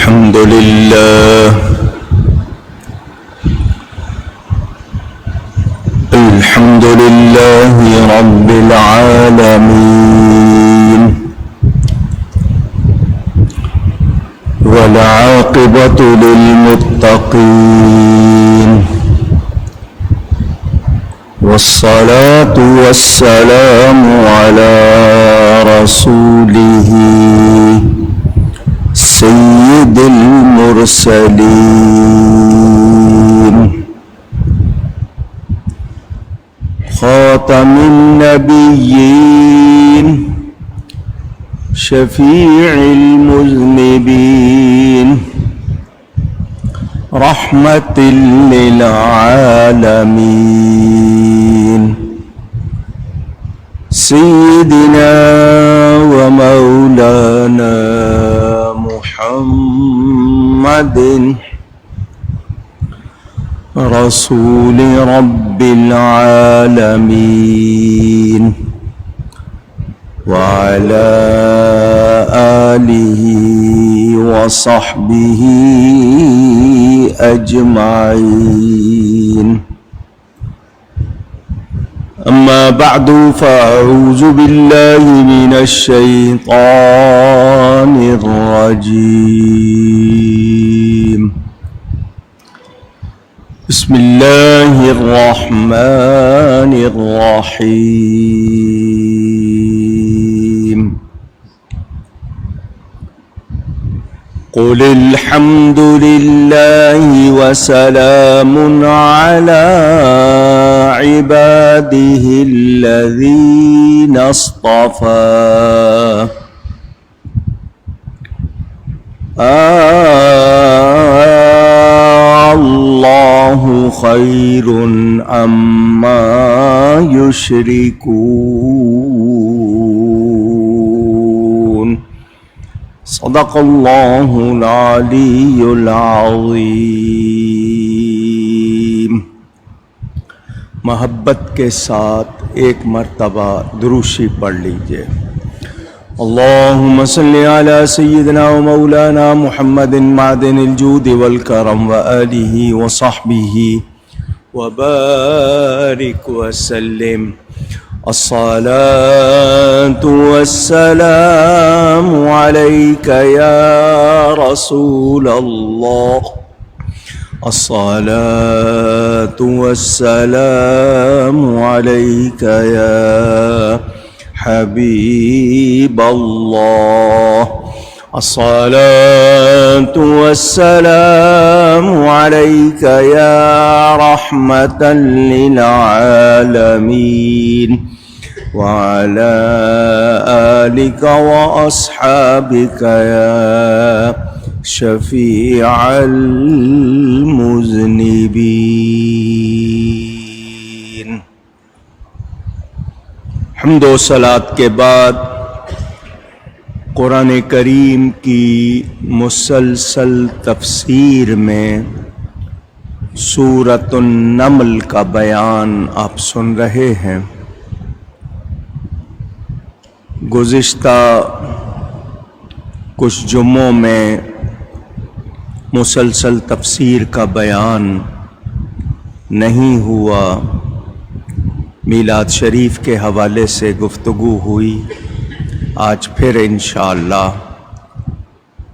الحمد لله الحمد لله رب العالمين والعاقبة للمتقين والصلاة والسلام على رسوله سيد المرسلين خاتم النبيين شفيع المذنبين رحمة للعالمين سيدنا ومولانا محمد رسول رب العالمين وعلى آله وصحبه أجمعين أما بعد فأعوذ بالله من الشيطان الرجيم بسم الله الرحمن الرحيم قل الحمد لله وسلام على عباده الذين اصطفى الله خير عما يشركون صدق الله العلي العظيم۔ محبت کے ساتھ ایک مرتبہ دروشی پڑھ لیجئے۔ اللهم صل على سيدنا ومولانا محمد معدن الجود والكرم وآله وصحبه وبارك وسلم۔ الصلاة والسلام عليك يا رسول الله، الصلاة والسلام عليك يا حبيب الله، الصلاة والسلام عليك يا رحمة للعالمين وعلى آلك وأصحابك يا شفيع المذنبين۔ حمد و صلات کے بعد قرآن کریم کی مسلسل تفسیر میں سورۃ النمل کا بیان آپ سن رہے ہیں۔ گزشتہ کچھ جمعوں میں مسلسل تفسیر کا بیان نہیں ہوا، میلاد شریف کے حوالے سے گفتگو ہوئی۔ آج پھر انشاءاللہ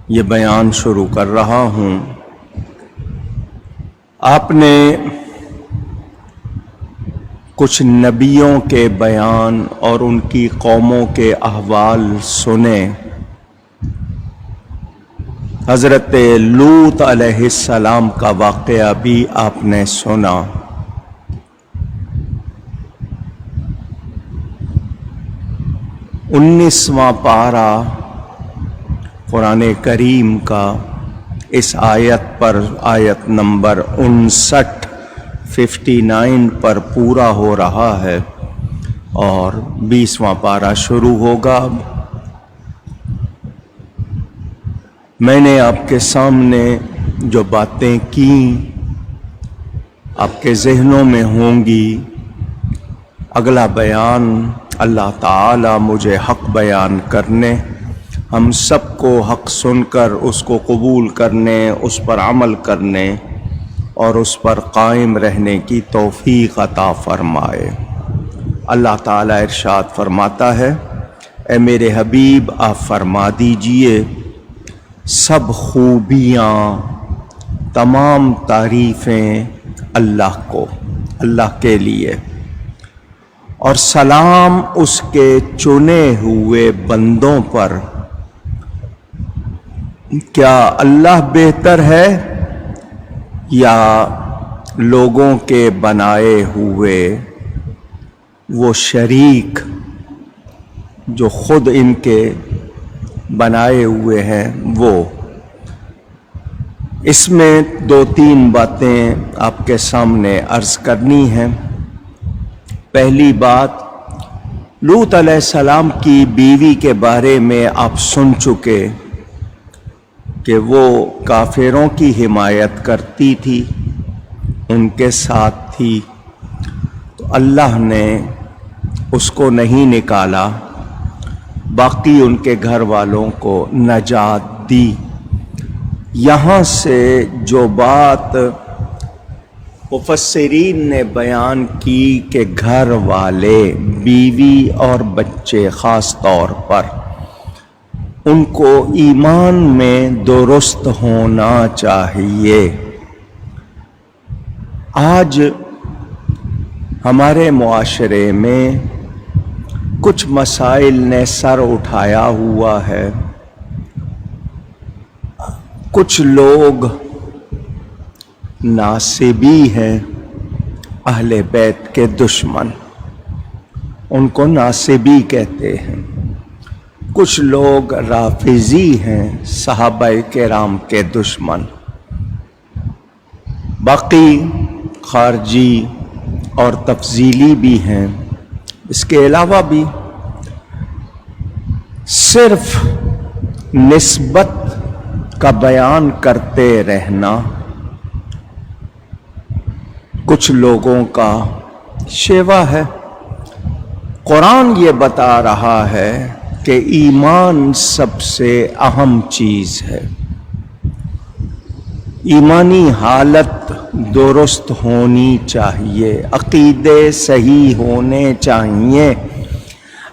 یہ بیان شروع کر رہا ہوں۔ آپ نے کچھ نبیوں کے بیان اور ان کی قوموں کے احوال سنے۔ حضرت لوط علیہ السلام کا واقعہ بھی آپ نے سنا۔ 19واں پارہ قرآن کریم کا اس آیت پر، آیت نمبر 59 پر پورا ہو رہا ہے اور 20واں پارہ شروع ہوگا۔ میں نے آپ کے سامنے جو باتیں کیں آپ کے ذہنوں میں ہوں گی، اگلا بیان اللہ تعالی مجھے حق بیان کرنے، ہم سب کو حق سن کر اس کو قبول کرنے، اس پر عمل کرنے اور اس پر قائم رہنے کی توفیق عطا فرمائے۔ اللہ تعالیٰ ارشاد فرماتا ہے، اے میرے حبیب آپ فرما دیجئے، سب خوبیاں، تمام تعریفیں اللہ کو، اللہ کے لیے، اور سلام اس کے چنے ہوئے بندوں پر۔ کیا اللہ بہتر ہے یا لوگوں کے بنائے ہوئے وہ شریک جو خود ان کے بنائے ہوئے ہیں وہ؟ اس میں دو تین باتیں آپ کے سامنے عرض کرنی ہیں۔ پہلی بات، لوط علیہ السلام کی بیوی کے بارے میں آپ سن چکے کہ وہ کافروں کی حمایت کرتی تھی، ان کے ساتھ تھی، تو اللہ نے اس کو نہیں نکالا، باقی ان کے گھر والوں کو نجات دی۔ یہاں سے جو بات مفسرین نے بیان کی کہ گھر والے، بیوی اور بچے خاص طور پر، ان کو ایمان میں درست ہونا چاہیے۔ آج ہمارے معاشرے میں کچھ مسائل نے سر اٹھایا ہوا ہے۔ کچھ لوگ ناصبی ہیں، اہل بیت کے دشمن، ان کو ناصبی کہتے ہیں۔ کچھ لوگ رافضی ہیں، صحابہ کرام کے دشمن۔ باقی خارجی اور تفضیلی بھی ہیں۔ اس کے علاوہ بھی صرف نسبت کا بیان کرتے رہنا کچھ لوگوں کا شیوا ہے۔ قرآن یہ بتا رہا ہے کہ ایمان سب سے اہم چیز ہے۔ ایمانی حالت درست ہونی چاہیے، عقیدے صحیح ہونے چاہیے۔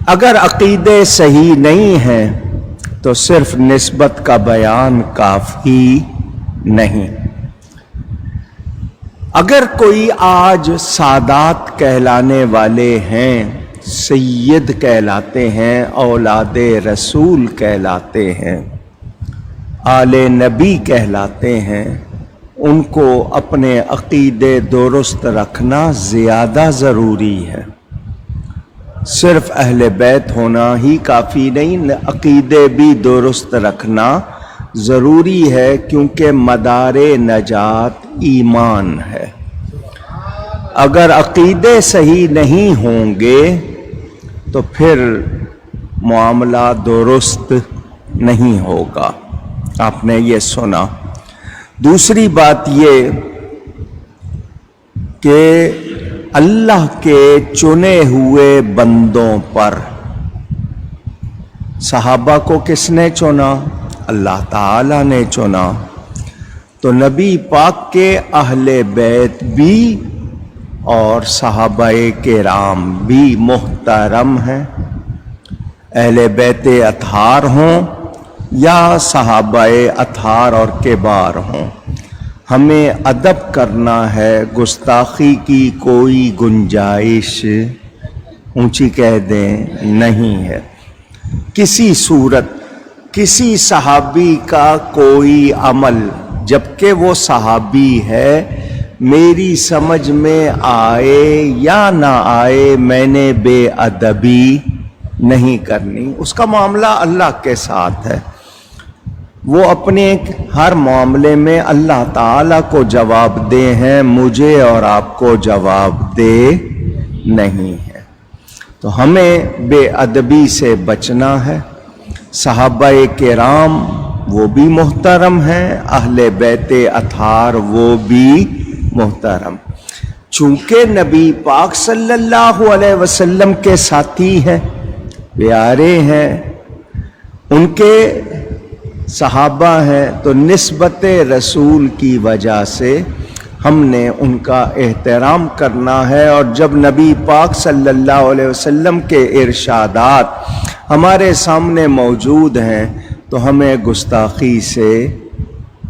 اگر عقیدے صحیح نہیں ہیں تو صرف نسبت کا بیان کافی نہیں۔ اگر کوئی آج سادات کہلانے والے ہیں، سید کہلاتے ہیں، اولاد رسول کہلاتے ہیں، آل نبی کہلاتے ہیں، ان کو اپنے عقیدے درست رکھنا زیادہ ضروری ہے۔ صرف اہل بیت ہونا ہی کافی نہیں، عقیدے بھی درست رکھنا ضروری ہے، کیونکہ مدار نجات ایمان ہے۔ اگر عقیدے صحیح نہیں ہوں گے تو پھر معاملہ درست نہیں ہوگا۔ آپ نے یہ سنا۔ دوسری بات یہ کہ اللہ کے چنے ہوئے بندوں پر، صحابہ کو کس نے چنا؟ اللہ تعالی نے چنا۔ تو نبی پاک کے اہل بیت بھی اور صحابہ کرام بھی محترم ہیں، اہل بیت اطہار ہوں یا صحابہ اطہار اور کبار ہوں۔ ہمیں ادب کرنا ہے، گستاخی کی کوئی گنجائش اونچی کہہ دیں نہیں ہے۔ کسی صورت کسی صحابی کا کوئی عمل جبکہ وہ صحابی ہے میری سمجھ میں آئے یا نہ آئے، میں نے بے ادبی نہیں کرنی۔ اس کا معاملہ اللہ کے ساتھ ہے، وہ اپنے ہر معاملے میں اللہ تعالیٰ کو جواب دے ہیں، مجھے اور آپ کو جواب دے نہیں ہے۔ تو ہمیں بے ادبی سے بچنا ہے۔ صحابہ کرام وہ بھی محترم ہیں، اہل بیت اطہار وہ بھی محترم، چونکہ نبی پاک صلی اللہ علیہ وسلم کے ساتھی ہیں، پیارے ہیں، ان کے صحابہ ہیں تو نسبت رسول کی وجہ سے ہم نے ان کا احترام کرنا ہے، اور جب نبی پاک صلی اللہ علیہ وسلم کے ارشادات ہمارے سامنے موجود ہیں تو ہمیں گستاخی سے،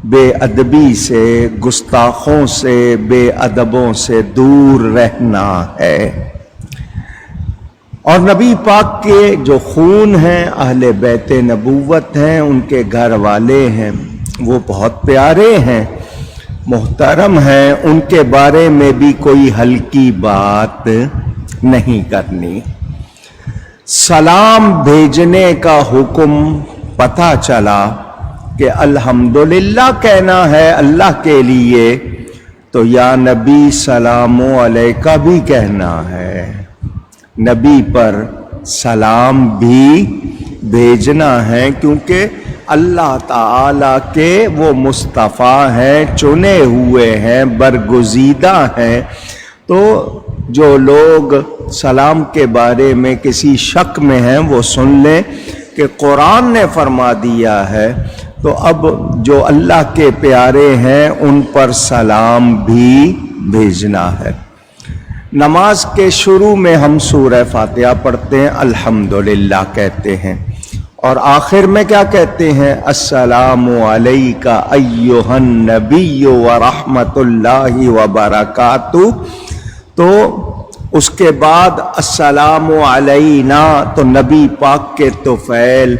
بے ادبی سے، گستاخوں سے، بے ادبوں سے دور رہنا ہے۔ اور نبی پاک کے جو خون ہیں، اہل بیت نبوت ہیں، ان کے گھر والے ہیں، وہ بہت پیارے ہیں، محترم ہیں، ان کے بارے میں بھی کوئی ہلکی بات نہیں کرنی۔ سلام بھیجنے کا حکم پتہ چلا کہ الحمدللہ کہنا ہے اللہ کے لیے، تو یا نبی سلام علیکہ بھی کہنا ہے، نبی پر سلام بھی بھیجنا ہے، کیونکہ اللہ تعالیٰ کے وہ مصطفیٰ ہیں، چنے ہوئے ہیں، برگزیدہ ہیں۔ تو جو لوگ سلام کے بارے میں کسی شک میں ہیں وہ سن لیں کہ قرآن نے فرما دیا ہے، تو اب جو اللہ کے پیارے ہیں ان پر سلام بھی بھیجنا ہے۔ نماز کے شروع میں ہم سورہ فاتحہ پڑھتے ہیں، الحمدللہ کہتے ہیں، اور آخر میں کیا کہتے ہیں؟ السلام علیکہ ایھا النبی ورحمۃ اللہ وبرکاتہ۔ تو اس کے بعد السلام علینا، تو نبی پاک کے طفیل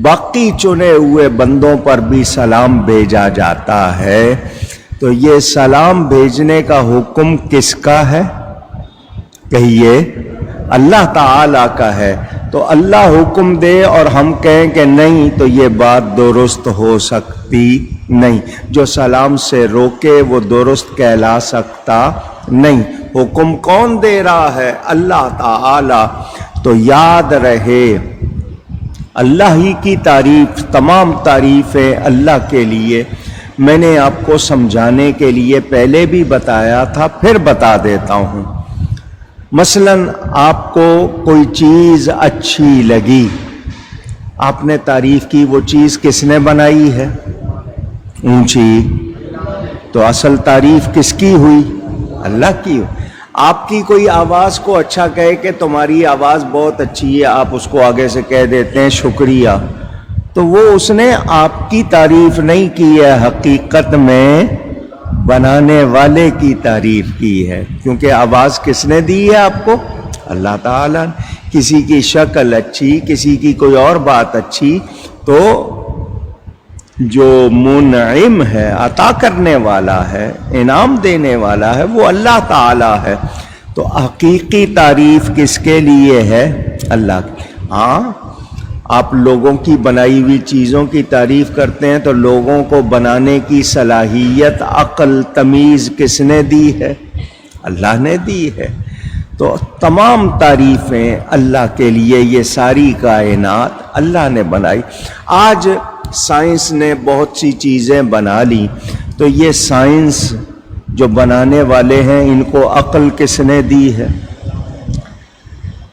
باقی چنے ہوئے بندوں پر بھی سلام بھیجا جاتا ہے۔ تو یہ سلام بھیجنے کا حکم کس کا ہے؟ کہیے اللہ تعالیٰ کا ہے۔ تو اللہ حکم دے اور ہم کہیں کہ نہیں، تو یہ بات درست ہو سکتی نہیں۔ جو سلام سے روکے وہ درست کہلا سکتا نہیں۔ حکم کون دے رہا ہے؟ اللہ تعالیٰ۔ تو یاد رہے اللہ ہی کی تعریف، تمام تعریفیں اللہ کے لیے۔ میں نے آپ کو سمجھانے کے لیے پہلے بھی بتایا تھا، پھر بتا دیتا ہوں۔ مثلاً آپ کو کوئی چیز اچھی لگی، آپ نے تعریف کی، وہ چیز کس نے بنائی ہے؟ اونچی۔ تو اصل تعریف کس کی ہوئی؟ اللہ کی۔ آپ کی کوئی آواز کو اچھا کہے کہ تمہاری آواز بہت اچھی ہے، آپ اس کو آگے سے کہہ دیتے ہیں شکریہ، تو وہ اس نے آپ کی تعریف نہیں کی ہے، حقیقت میں بنانے والے کی تعریف کی ہے، کیونکہ آواز کس نے دی ہے آپ کو؟ اللہ تعالیٰ نے۔ کسی کی شکل اچھی، کسی کی کوئی اور بات اچھی، تو جو منعم ہے، عطا کرنے والا ہے، انعام دینے والا ہے، وہ اللہ تعالیٰ ہے۔ تو حقیقی تعریف کس کے لیے ہے؟ اللہ کی۔ ہاں، آپ لوگوں کی بنائی ہوئی چیزوں کی تعریف کرتے ہیں تو لوگوں کو بنانے کی صلاحیت، عقل، تمیز کس نے دی ہے؟ اللہ نے دی ہے۔ تو تمام تعریفیں اللہ کے لیے، یہ ساری کائنات اللہ نے بنائی۔ آج سائنس نے بہت سی چیزیں بنا لی، تو یہ سائنس جو بنانے والے ہیں ان کو عقل کس نے دی ہے؟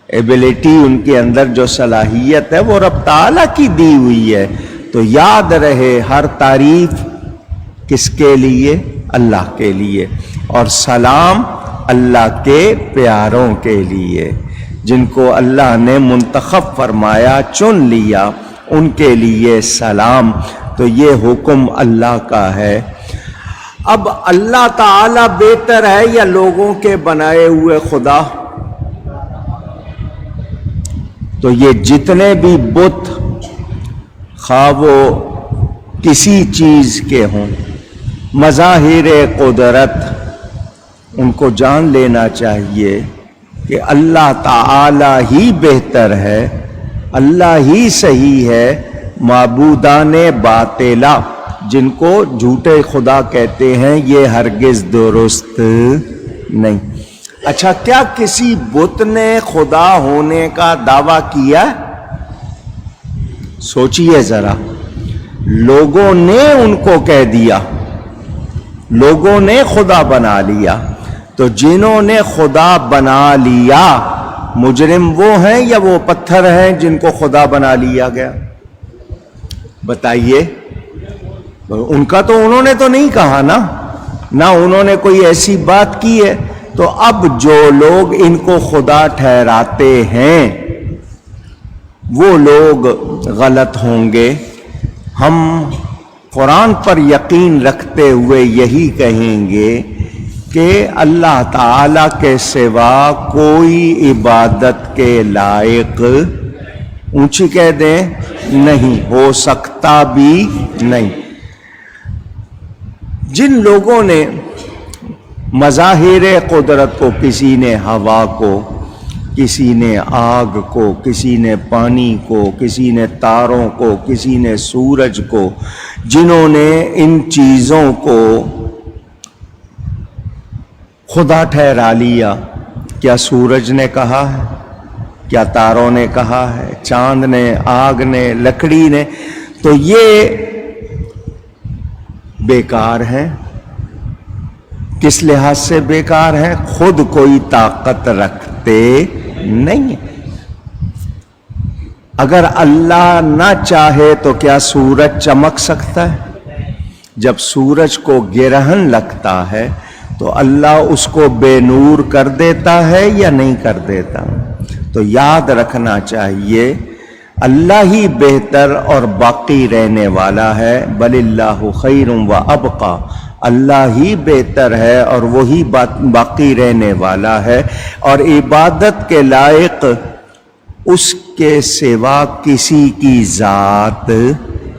ایبیلٹی، ان کے اندر جو صلاحیت ہے وہ رب تعالیٰ کی دی ہوئی ہے۔ تو یاد رہے ہر تعریف کس کے لیے؟ اللہ کے لیے، اور سلام اللہ کے پیاروں کے لیے، جن کو اللہ نے منتخب فرمایا، چن لیا، ان کے لیے سلام۔ تو یہ حکم اللہ کا ہے۔ اب اللہ تعالیٰ بہتر ہے یا لوگوں کے بنائے ہوئے خدا؟ تو یہ جتنے بھی بت، خواہ وہ کسی چیز کے ہوں، مظاہر قدرت، ان کو جان لینا چاہیے کہ اللہ تعالی ہی بہتر ہے، اللہ ہی صحیح ہے۔ معبودان باطلہ، جن کو جھوٹے خدا کہتے ہیں، یہ ہرگز درست نہیں۔ اچھا، کیا کسی بت نے خدا ہونے کا دعویٰ کیا؟ سوچئے ذرا، لوگوں نے ان کو کہہ دیا، لوگوں نے خدا بنا لیا۔ تو جنہوں نے خدا بنا لیا، مجرم وہ ہیں یا وہ پتھر ہیں جن کو خدا بنا لیا گیا؟ بتائیے، ان کا تو انہوں نے تو نہیں کہا نا، نہ انہوں نے کوئی ایسی بات کی ہے. تو اب جو لوگ ان کو خدا ٹھہراتے ہیں وہ لوگ غلط ہوں گے. ہم قرآن پر یقین رکھتے ہوئے یہی کہیں گے کہ اللہ تعالی کے سوا کوئی عبادت کے لائق، اونچی کہہ دیں، نہیں ہو سکتا بھی نہیں. جن لوگوں نے مظاہر قدرت کو، کسی نے ہوا کو، کسی نے آگ کو، کسی نے پانی کو، کسی نے تاروں کو، کسی نے سورج کو، جنہوں نے ان چیزوں کو خدا ٹھہرا لیا، کیا سورج نے کہا ہے؟ کیا تاروں نے کہا ہے؟ چاند نے، آگ نے، لکڑی نے؟ تو یہ بیکار ہیں. کس لحاظ سے بیکار ہیں؟ خود کوئی طاقت رکھتے نہیں ہیں. اگر اللہ نہ چاہے تو کیا سورج چمک سکتا ہے؟ جب سورج کو گرہن لگتا ہے تو اللہ اس کو بے نور کر دیتا ہے یا نہیں کر دیتا؟ تو یاد رکھنا چاہیے اللہ ہی بہتر اور باقی رہنے والا ہے. بل اللہ خیر و ابقی، اللہ ہی بہتر ہے اور وہی باقی رہنے والا ہے. اور عبادت کے لائق اس کے سوا کسی کی ذات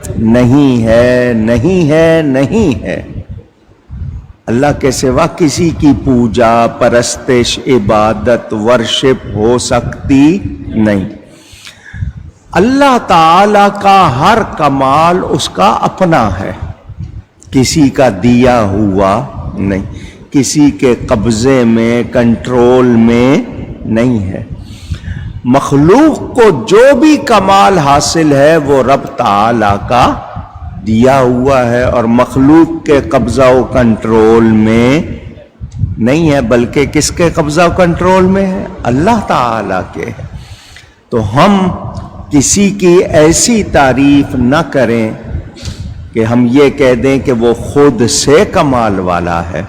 نہیں ہے، نہیں ہے، نہیں ہے. اللہ کے سوا کسی کی پوجا، پرستش، عبادت، ورشپ ہو سکتی نہیں. اللہ تعالی کا ہر کمال اس کا اپنا ہے، کسی کا دیا ہوا نہیں، کسی کے قبضے میں، کنٹرول میں نہیں ہے. مخلوق کو جو بھی کمال حاصل ہے وہ رب تعالی کا دیا ہوا ہے، اور مخلوق کے قبضہ و کنٹرول میں نہیں ہے، بلکہ کس کے قبضہ و کنٹرول میں ہے؟ اللہ تعالی کے ہے. تو ہم کسی کی ایسی تعریف نہ کریں کہ ہم یہ کہہ دیں کہ وہ خود سے کمال والا ہے،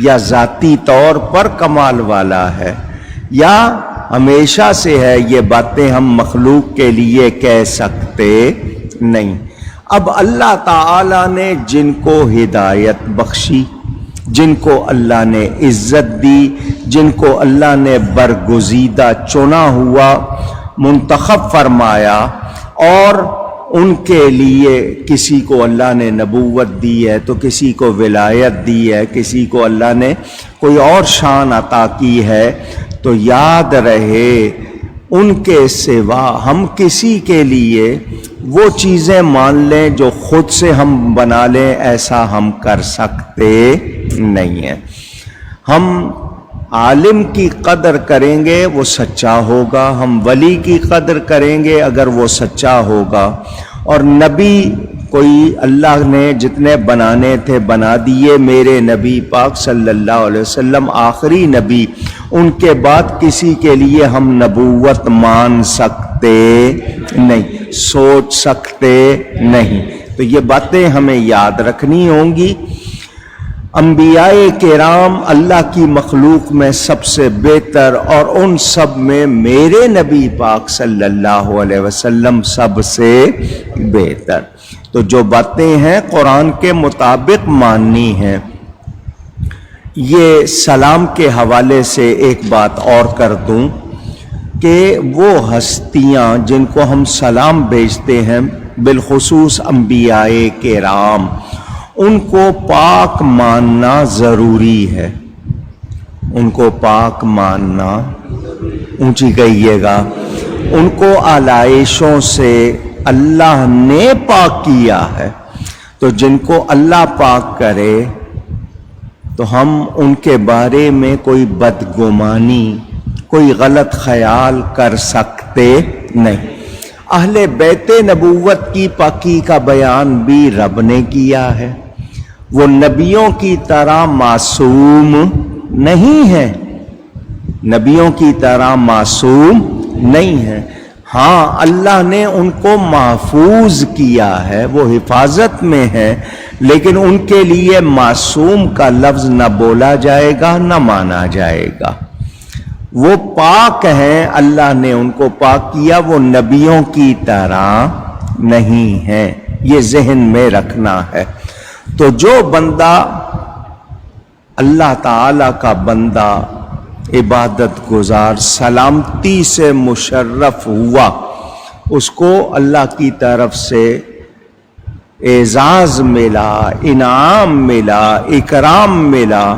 یا ذاتی طور پر کمال والا ہے، یا ہمیشہ سے ہے. یہ باتیں ہم مخلوق کے لیے کہہ سکتے نہیں. اب اللہ تعالی نے جن کو ہدایت بخشی، جن کو اللہ نے عزت دی، جن کو اللہ نے برگزیدہ چنا ہوا، منتخب فرمایا، اور ان کے لیے کسی کو اللہ نے نبوت دی ہے تو کسی کو ولایت دی ہے، کسی کو اللہ نے کوئی اور شان عطا کی ہے، تو یاد رہے ان کے سوا ہم کسی کے لیے وہ چیزیں مان لیں جو خود سے ہم بنا لیں، ایسا ہم کر سکتے نہیں ہیں. ہم عالم کی قدر کریں گے وہ سچا ہوگا، ہم ولی کی قدر کریں گے اگر وہ سچا ہوگا. اور نبی کوئی اللہ نے جتنے بنانے تھے بنا دیے، میرے نبی پاک صلی اللہ علیہ وسلم آخری نبی، ان کے بعد کسی کے لیے ہم نبوت مان سکتے نہیں، سوچ سکتے نہیں. تو یہ باتیں ہمیں یاد رکھنی ہوں گی. انبیاء کرام اللہ کی مخلوق میں سب سے بہتر، اور ان سب میں میرے نبی پاک صلی اللہ علیہ وسلم سب سے بہتر. تو جو باتیں ہیں قرآن کے مطابق ماننی ہیں. یہ سلام کے حوالے سے ایک بات اور کر دوں کہ وہ ہستیاں جن کو ہم سلام بھیجتے ہیں، بالخصوص انبیاء کرام، ان کو پاک ماننا ضروری ہے. ان کو پاک ماننا، اونچی کہیے گا، ان کو آلائشوں سے اللہ نے پاک کیا ہے. تو جن کو اللہ پاک کرے تو ہم ان کے بارے میں کوئی بدگمانی، کوئی غلط خیال کر سکتے نہیں. اہل بیت نبوت کی پاکی کا بیان بھی رب نے کیا ہے. وہ نبیوں کی طرح معصوم نہیں ہے، نبیوں کی طرح معصوم نہیں ہے. ہاں اللہ نے ان کو محفوظ کیا ہے، وہ حفاظت میں ہے، لیکن ان کے لیے معصوم کا لفظ نہ بولا جائے گا نہ مانا جائے گا۔ وہ پاک ہیں، اللہ نے ان کو پاک کیا، وہ نبیوں کی طرح نہیں ہیں، یہ ذہن میں رکھنا ہے۔ تو جو بندہ اللہ تعالی کا بندہ، عبادت گزار، سلامتی سے مشرف ہوا، اس کو اللہ کی طرف سے اعزاز ملا، انعام ملا، اکرام ملا،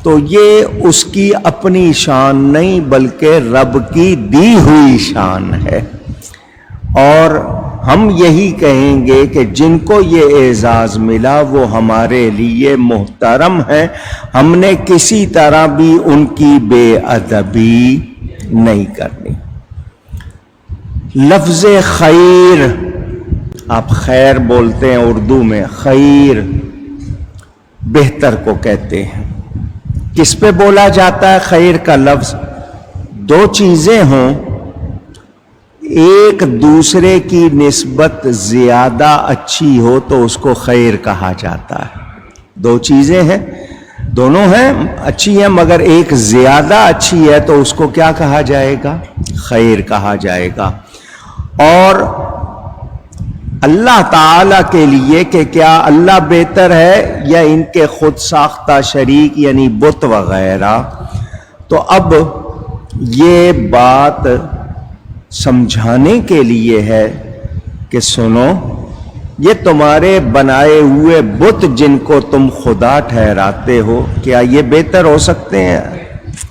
تو یہ اس کی اپنی شان نہیں بلکہ رب کی دی ہوئی شان ہے۔ اور ہم یہی کہیں گے کہ جن کو یہ اعزاز ملا وہ ہمارے لیے محترم ہیں، ہم نے کسی طرح بھی ان کی بے ادبی نہیں کرنی۔ لفظ خیر، آپ خیر بولتے ہیں اردو میں، خیر بہتر کو کہتے ہیں۔ کس پہ بولا جاتا ہے خیر کا لفظ؟ دو چیزیں ہوں، ایک دوسرے کی نسبت زیادہ اچھی ہو تو اس کو خیر کہا جاتا ہے۔ دو چیزیں ہیں، دونوں ہیں اچھی ہیں مگر ایک زیادہ اچھی ہے تو اس کو کیا کہا جائے گا؟ خیر کہا جائے گا۔ اور اللہ تعالی کے لیے کہ کیا اللہ بہتر ہے یا ان کے خود ساختہ شریک یعنی بت وغیرہ، تو اب یہ بات سمجھانے کے لیے ہے کہ سنو، یہ تمہارے بنائے ہوئے بت جن کو تم خدا ٹھہراتے ہو، کیا یہ بہتر ہو سکتے ہیں؟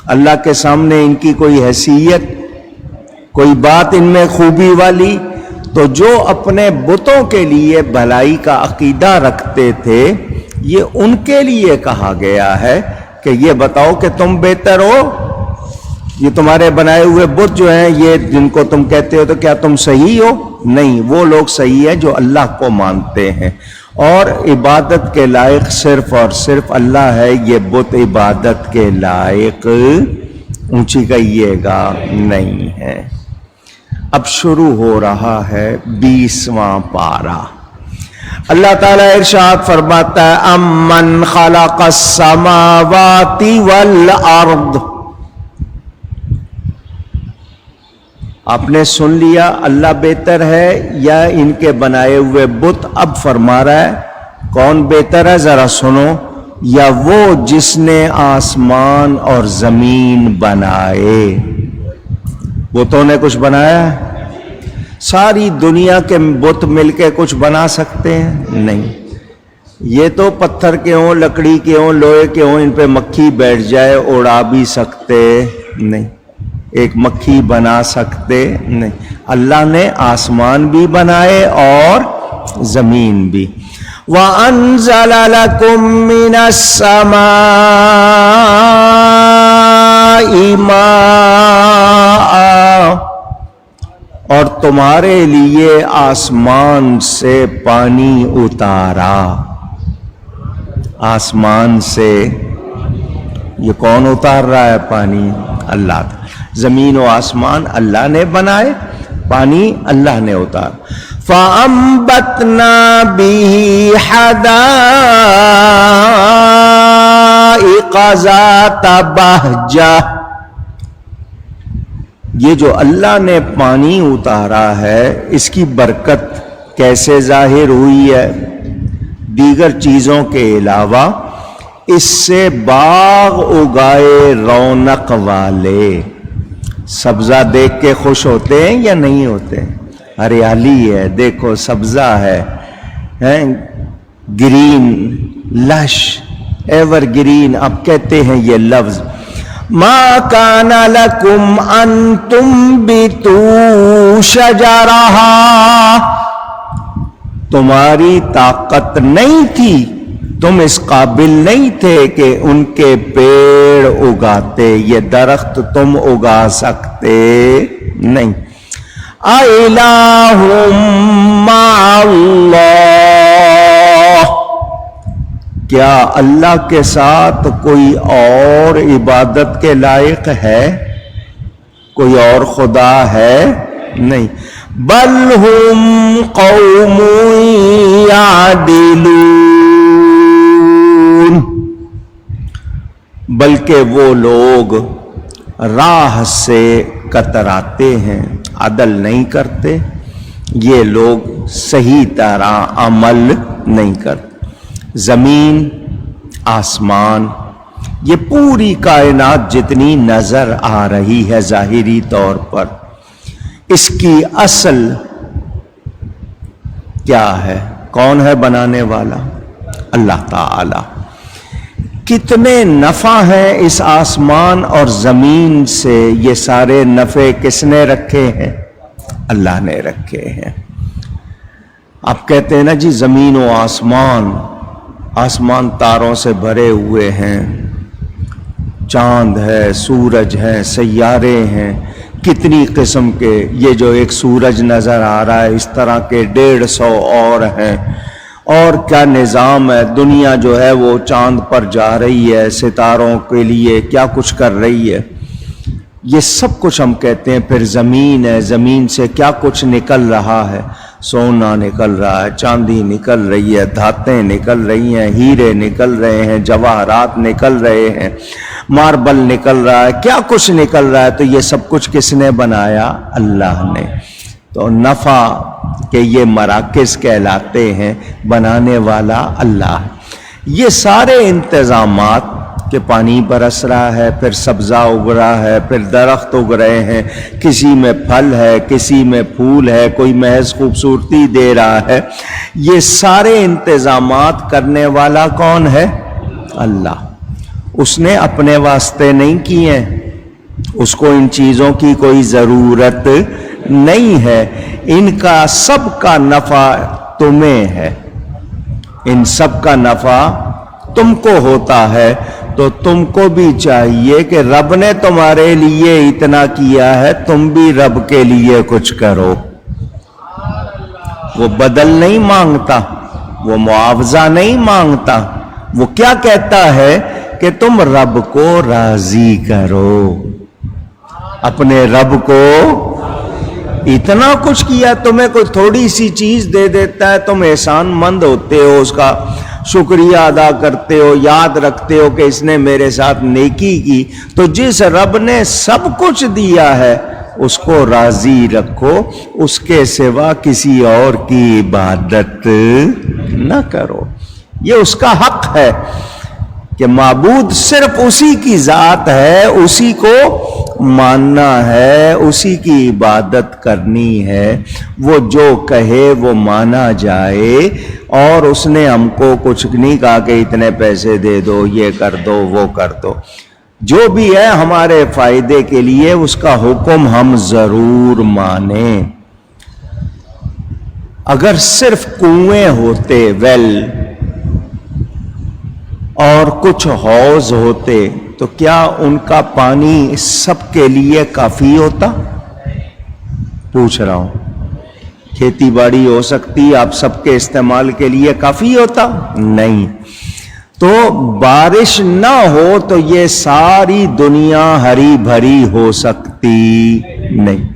اللہ کے سامنے ان کی کوئی حیثیت، کوئی بات ان میں خوبی والی؟ تو جو اپنے بتوں کے لیے بھلائی کا عقیدہ رکھتے تھے، یہ ان کے لیے کہا گیا ہے کہ یہ بتاؤ کہ تم بہتر ہو، یہ تمہارے بنائے ہوئے بت جو ہیں یہ جن کو تم کہتے ہو، تو کیا تم صحیح ہو؟ نہیں، وہ لوگ صحیح ہیں جو اللہ کو مانتے ہیں، اور عبادت کے لائق صرف اور صرف اللہ ہے، یہ بت عبادت کے لائق اونچی کہیے گا نہیں ہے۔ اب شروع ہو رہا ہے 20واں پارہ۔ اللہ تعالیٰ ارشاد فرماتا ہے امن خلق السماوات والارض۔ آپ نے سن لیا اللہ بہتر ہے یا ان کے بنائے ہوئے بت؟ اب فرما رہا ہے کون بہتر ہے، ذرا سنو، یا وہ جس نے آسمان اور زمین بنائے۔ بتوں نے کچھ بنایا ہے؟ ساری دنیا کے بت مل کے کچھ بنا سکتے ہیں؟ نہیں، یہ تو پتھر کے ہوں، لکڑی کے ہوں، لوہے کے ہوں، ان پہ مکھی بیٹھ جائے اڑا بھی سکتے نہیں، ایک مکھی بنا سکتے نہیں۔ اللہ نے آسمان بھی بنائے اور زمین بھی۔ وَأَنزَلَ لَكُم مِّنَ السَّمَاءِ مَاءً، اور تمہارے لیے آسمان سے پانی اتارا۔ آسمان سے یہ کون اتار رہا ہے پانی؟ اللہ۔ زمین و آسمان اللہ نے بنائے، پانی اللہ نے اتارا۔ فَأَنبَتْنَا بِهِ حَدَائِقَ ذَاتَ بَهْجَةٍ۔ یہ جو اللہ نے پانی اتارا ہے اس کی برکت کیسے ظاہر ہوئی ہے؟ دیگر چیزوں کے علاوہ اس سے باغ اگائے رونق والے، سبزہ دیکھ کے خوش ہوتے ہیں یا نہیں ہوتے؟ ہریالی ہے، دیکھو سبزہ ہے، گرین، لش، ایور گرین، آپ کہتے ہیں یہ لفظ۔ ما کان لکم ان تنبتوا شجرہا، تمہاری طاقت نہیں تھی، تم اس قابل نہیں تھے کہ ان کے پیڑ اگاتے، یہ درخت تم اگا سکتے نہیں۔ اِلَٰهٌ مَّعَ اللَّهِ، کیا اللہ کے ساتھ کوئی اور عبادت کے لائق ہے؟ کوئی اور خدا ہے؟ نہیں، بل ہم قوم یعدلون، بلکہ وہ لوگ راہ سے کتراتے ہیں، عدل نہیں کرتے، یہ لوگ صحیح طرح عمل نہیں کرتے۔ زمین، آسمان، یہ پوری کائنات جتنی نظر آ رہی ہے ظاہری طور پر، اس کی اصل کیا ہے؟ کون ہے بنانے والا؟ اللہ تعالی۔ کتنے نفع ہیں اس آسمان اور زمین سے، یہ سارے نفع کس نے رکھے ہیں؟ اللہ نے رکھے ہیں۔ آپ کہتے ہیں نا جی زمین و آسمان، آسمان تاروں سے بھرے ہوئے ہیں، چاند ہے، سورج ہے، سیارے ہیں، کتنی قسم کے، یہ جو ایک سورج نظر آ رہا ہے اس طرح کے 150 اور ہیں، اور کیا نظام ہے، دنیا جو ہے وہ چاند پر جا رہی ہے ستاروں کے لیے، کیا کچھ کر رہی ہے، یہ سب کچھ ہم کہتے ہیں۔ پھر زمین ہے، زمین سے کیا کچھ نکل رہا ہے، سونا نکل رہا ہے، چاندی نکل رہی ہے، دھاتیں نکل رہی ہیں، ہیرے نکل رہے ہیں، جواہرات نکل رہے ہیں، ماربل نکل رہا ہے، کیا کچھ نکل رہا ہے، تو یہ سب کچھ کس نے بنایا؟ اللہ نے۔ تو نفع کے یہ مراکز کہلاتے ہیں، بنانے والا اللہ ہے۔ یہ سارے انتظامات کہ پانی برس رہا ہے، پھر سبزہ اگ رہا ہے، پھر درخت اگ رہے ہیں، کسی میں پھل ہے، کسی میں پھول ہے، کوئی محض خوبصورتی دے رہا ہے، یہ سارے انتظامات کرنے والا کون ہے؟ اللہ۔ اس نے اپنے واسطے نہیں کیے، اس کو ان چیزوں کی کوئی ضرورت نہیں ہے، ان کا سب کا نفع تمہیں ہے، ان سب کا نفع تم کو ہوتا ہے، تو تم کو بھی چاہیے کہ رب نے تمہارے لیے اتنا کیا ہے، تم بھی رب کے لیے کچھ کرو۔ وہ بدل نہیں مانگتا، وہ معاوضہ نہیں مانگتا، وہ کیا کہتا ہے کہ تم رب کو راضی کرو، اپنے رب کو۔ اتنا کچھ کیا، تمہیں کوئی تھوڑی سی چیز دے دیتا ہے، تم احسان مند ہوتے ہو، اس کا شکریہ ادا کرتے ہو، یاد رکھتے ہو کہ اس نے میرے ساتھ نیکی کی۔ تو جس رب نے سب کچھ دیا ہے اس کو راضی رکھو، اس کے سوا کسی اور کی عبادت نہ کرو۔ یہ اس کا حق ہے کہ معبود صرف اسی کی ذات ہے، اسی کو ماننا ہے، اسی کی عبادت کرنی ہے، وہ جو کہے وہ مانا جائے۔ اور اس نے ہم کو کچھ نہیں کہا کہ اتنے پیسے دے دو، یہ کر دو، وہ کر دو، جو بھی ہے ہمارے فائدے کے لیے، اس کا حکم ہم ضرور مانیں۔ اگر صرف کنویں ہوتے، ویل، اور کچھ حوض ہوتے، تو کیا ان کا پانی سب کے لیے کافی ہوتا؟ پوچھ رہا ہوں۔ کھیتی باڑی ہو سکتی، آپ سب کے استعمال کے لیے کافی ہوتا؟ نہیں۔ تو بارش نہ ہو تو یہ ساری دنیا ہری بھری ہو سکتی نہیں۔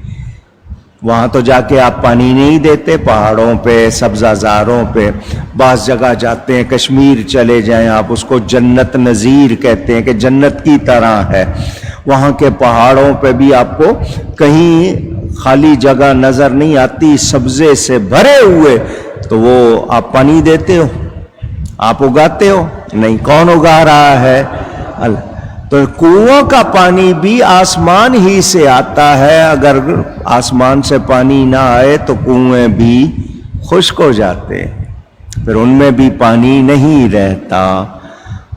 وہاں تو جا کے آپ پانی نہیں دیتے، پہاڑوں پہ، سبزہ زاروں پہ۔ بعض جگہ جاتے ہیں، کشمیر چلے جائیں آپ، اس کو جنت نظیر کہتے ہیں کہ جنت کی طرح ہے۔ وہاں کے پہاڑوں پہ بھی آپ کو کہیں خالی جگہ نظر نہیں آتی، سبزے سے بھرے ہوئے، تو وہ آپ پانی دیتے ہو، آپ اگاتے ہو؟ نہیں۔ کون اگا رہا ہے؟ اللہ۔ تو کنووں کا پانی بھی آسمان ہی سے آتا ہے، اگر آسمان سے پانی نہ آئے تو کنویں بھی خشک ہو جاتے، پھر ان میں بھی پانی نہیں رہتا۔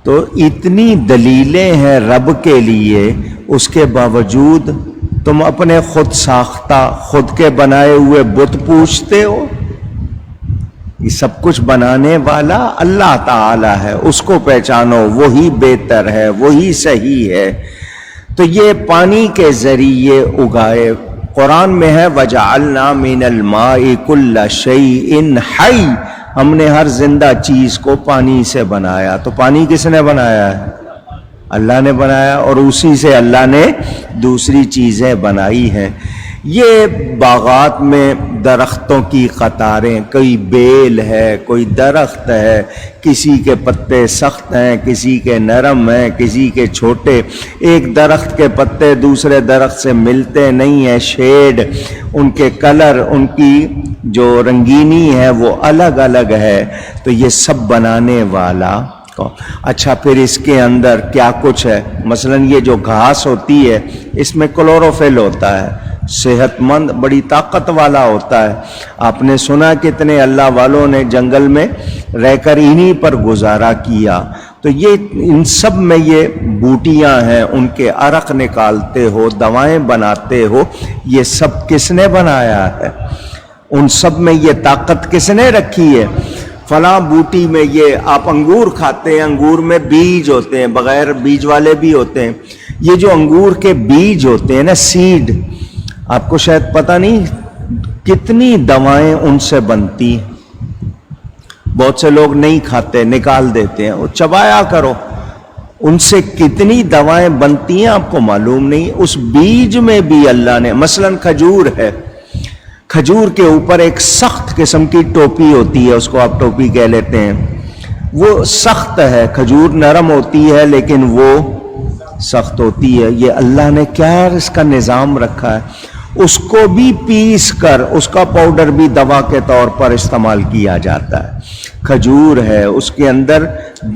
تو اتنی دلیلیں ہیں رب کے لیے، اس کے باوجود تم اپنے خود ساختہ، خود کے بنائے ہوئے بت پوجتے ہو۔ یہ سب کچھ بنانے والا اللہ تعالی ہے، اس کو پہچانو، وہی بہتر ہے، وہی صحیح ہے۔ تو یہ پانی کے ذریعے اگائے۔ قرآن میں ہے وَجَعَلْنَا مِنَ الْمَاءِ كُلَّ شَيْءٍ حَيٍّ، ہم نے ہر زندہ چیز کو پانی سے بنایا۔ تو پانی کس نے بنایا ہے؟ اللہ نے بنایا، اور اسی سے اللہ نے دوسری چیزیں بنائی ہیں۔ یہ باغات میں درختوں کی قطاریں، کوئی بیل ہے، کوئی درخت ہے، کسی کے پتے سخت ہیں، کسی کے نرم ہیں، کسی کے چھوٹے، ایک درخت کے پتے دوسرے درخت سے ملتے نہیں ہیں، شیڈ، ان کے کلر، ان کی جو رنگینی ہے وہ الگ الگ ہے، تو یہ سب بنانے والا کو۔ اچھا پھر اس کے اندر کیا کچھ ہے؟ مثلا یہ جو گھاس ہوتی ہے اس میں کلوروفل ہوتا ہے، صحت مند، بڑی طاقت والا ہوتا ہے۔ آپ نے سنا کتنے اللہ والوں نے جنگل میں رہ کر انہی پر گزارا کیا، تو یہ ان سب میں یہ بوٹیاں ہیں، ان کے عرق نکالتے ہو، دوائیں بناتے ہو، یہ سب کس نے بنایا ہے؟ ان سب میں یہ طاقت کس نے رکھی ہے؟ فلاں بوٹی میں یہ آپ انگور کھاتے ہیں، انگور میں بیج ہوتے ہیں، بغیر بیج والے بھی ہوتے ہیں، یہ جو انگور کے بیج ہوتے ہیں نا، سیڈ، آپ کو شاید پتہ نہیں کتنی دوائیں ان سے بنتی ہیں۔ بہت سے لوگ نہیں کھاتے، نکال دیتے ہیں، وہ چبایا کرو، ان سے کتنی دوائیں بنتی ہیں آپ کو معلوم نہیں۔ اس بیج میں بھی اللہ نے، مثلا کھجور ہے، کھجور کے اوپر ایک سخت قسم کی ٹوپی ہوتی ہے، اس کو آپ ٹوپی کہہ لیتے ہیں، وہ سخت ہے، کھجور نرم ہوتی ہے لیکن وہ سخت ہوتی ہے۔ یہ اللہ نے کیا اس کا نظام رکھا ہے، اس کو بھی پیس کر اس کا پاؤڈر بھی دوا کے طور پر استعمال کیا جاتا ہے۔ کھجور ہے، اس کے اندر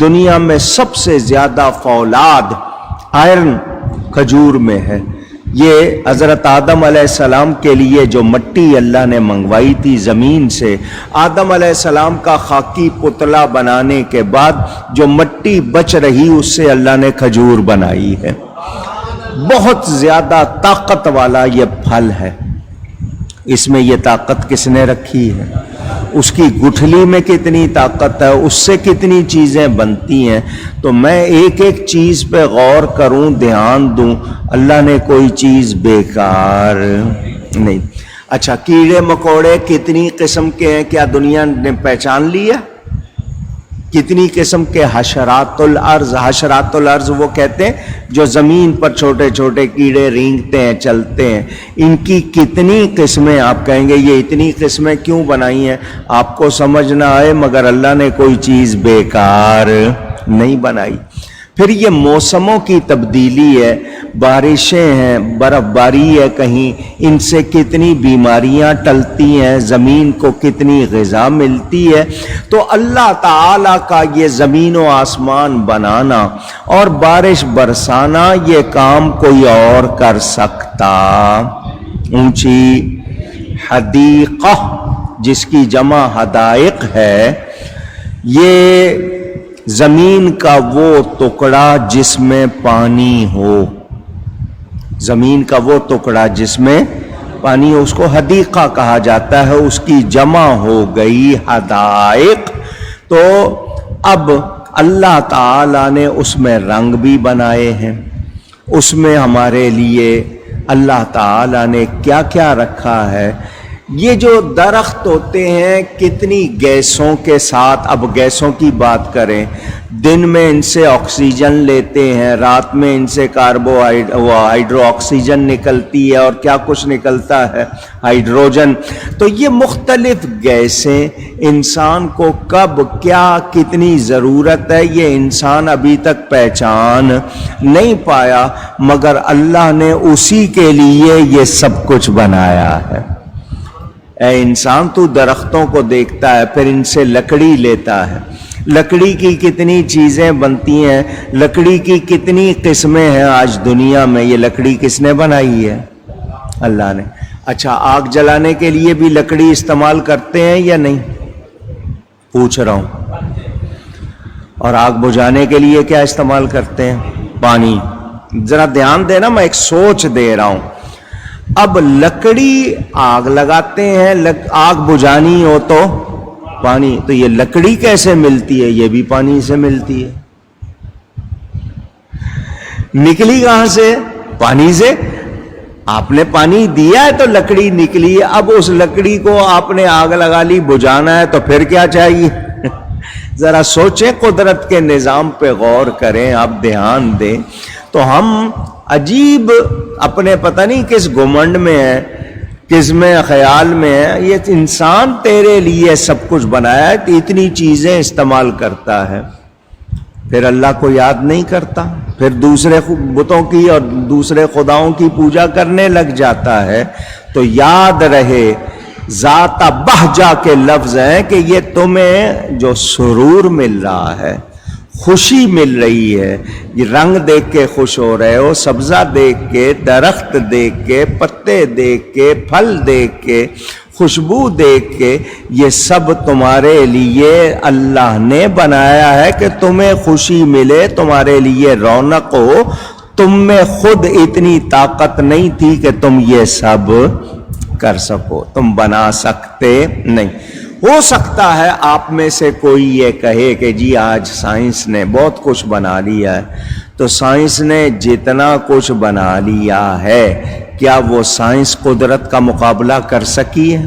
دنیا میں سب سے زیادہ فولاد، آئرن کھجور میں ہے۔ یہ حضرت آدم علیہ السلام کے لیے جو مٹی اللہ نے منگوائی تھی زمین سے، آدم علیہ السلام کا خاکی پتلا بنانے کے بعد جو مٹی بچ رہی اس سے اللہ نے کھجور بنائی ہے۔ بہت زیادہ طاقت والا یہ پھل ہے، اس میں یہ طاقت کس نے رکھی ہے؟ اس کی گٹھلی میں کتنی طاقت ہے، اس سے کتنی چیزیں بنتی ہیں۔ تو میں ایک ایک چیز پہ غور کروں، دھیان دوں، اللہ نے کوئی چیز بیکار نہیں۔ اچھا کیڑے مکوڑے کتنی قسم کے ہیں، کیا دنیا نے پہچان لیا؟ کتنی قسم کے حشرات الارض، حشرات الارض وہ کہتے ہیں جو زمین پر چھوٹے چھوٹے کیڑے رینگتے ہیں، چلتے ہیں، ان کی کتنی قسمیں؟ آپ کہیں گے یہ اتنی قسمیں کیوں بنائی ہیں؟ آپ کو سمجھ نہ آئے مگر اللہ نے کوئی چیز بیکار نہیں بنائی۔ پھر یہ موسموں کی تبدیلی ہے، بارشیں ہیں، برف باری ہے کہیں، ان سے کتنی بیماریاں ٹلتی ہیں، زمین کو کتنی غذا ملتی ہے۔ تو اللہ تعالیٰ کا یہ زمین و آسمان بنانا اور بارش برسانا یہ کام کوئی اور کر سکتا؟ اونچی حدیقہ جس کی جمع حدائق ہے، یہ زمین کا وہ ٹکڑا جس میں پانی ہو، زمین کا وہ ٹکڑا جس میں پانی ہو، اس کو حدیقہ کہا جاتا ہے، اس کی جمع ہو گئی حدائق۔ تو اب اللہ تعالیٰ نے اس میں رنگ بھی بنائے ہیں، اس میں ہمارے لیے اللہ تعالیٰ نے کیا کیا رکھا ہے۔ یہ جو درخت ہوتے ہیں کتنی گیسوں کے ساتھ، اب گیسوں کی بات کریں، دن میں ان سے آکسیجن لیتے ہیں، رات میں ان سے ہائیڈرو آکسیجن نکلتی ہے، اور کیا کچھ نکلتا ہے، ہائیڈروجن۔ تو یہ مختلف گیسیں انسان کو کب کیا کتنی ضرورت ہے یہ انسان ابھی تک پہچان نہیں پایا، مگر اللہ نے اسی کے لیے یہ سب کچھ بنایا ہے۔ اے انسان تو درختوں کو دیکھتا ہے، پھر ان سے لکڑی لیتا ہے، لکڑی کی کتنی چیزیں بنتی ہیں، لکڑی کی کتنی قسمیں ہیں آج دنیا میں، یہ لکڑی کس نے بنائی ہے؟ اللہ نے۔ اچھا آگ جلانے کے لیے بھی لکڑی استعمال کرتے ہیں یا نہیں؟ پوچھ رہا ہوں۔ اور آگ بجھانے کے لیے کیا استعمال کرتے ہیں؟ پانی۔ ذرا دھیان دینا، میں ایک سوچ دے رہا ہوں۔ اب لکڑی آگ لگاتے ہیں، آگ بجھانی ہو تو پانی، تو یہ لکڑی کیسے ملتی ہے؟ یہ بھی پانی سے ملتی ہے۔ نکلی کہاں سے؟ پانی سے۔ آپ نے پانی دیا ہے تو لکڑی نکلی ہے۔ اب اس لکڑی کو آپ نے آگ لگا لی، بجھانا ہے تو پھر کیا چاہیے؟ ذرا سوچیں، قدرت کے نظام پہ غور کریں، آپ دھیان دیں۔ تو ہم عجیب اپنے پتہ نہیں کس گھمنڈ میں ہیں، کس میں خیال میں ہے، یہ انسان تیرے لیے سب کچھ بنایا ہے، تو اتنی چیزیں استعمال کرتا ہے، پھر اللہ کو یاد نہیں کرتا، پھر دوسرے بتوں کی اور دوسرے خداؤں کی پوجا کرنے لگ جاتا ہے۔ تو یاد رہے ذات بہجہ کے لفظ ہیں کہ یہ تمہیں جو سرور مل رہا ہے، خوشی مل رہی ہے، یہ رنگ دیکھ کے خوش ہو رہے ہو، سبزہ دیکھ کے، درخت دیکھ کے، پتے دیکھ کے، پھل دیکھ کے، خوشبو دیکھ کے، یہ سب تمہارے لیے اللہ نے بنایا ہے کہ تمہیں خوشی ملے، تمہارے لیے رونق ہو۔ تم میں خود اتنی طاقت نہیں تھی کہ تم یہ سب کر سکو، تم بنا سکتے نہیں۔ ہو سکتا ہے آپ میں سے کوئی یہ کہے کہ جی آج سائنس نے بہت کچھ بنا لیا ہے، تو سائنس نے جتنا کچھ بنا لیا ہے کیا وہ سائنس قدرت کا مقابلہ کر سکی ہے؟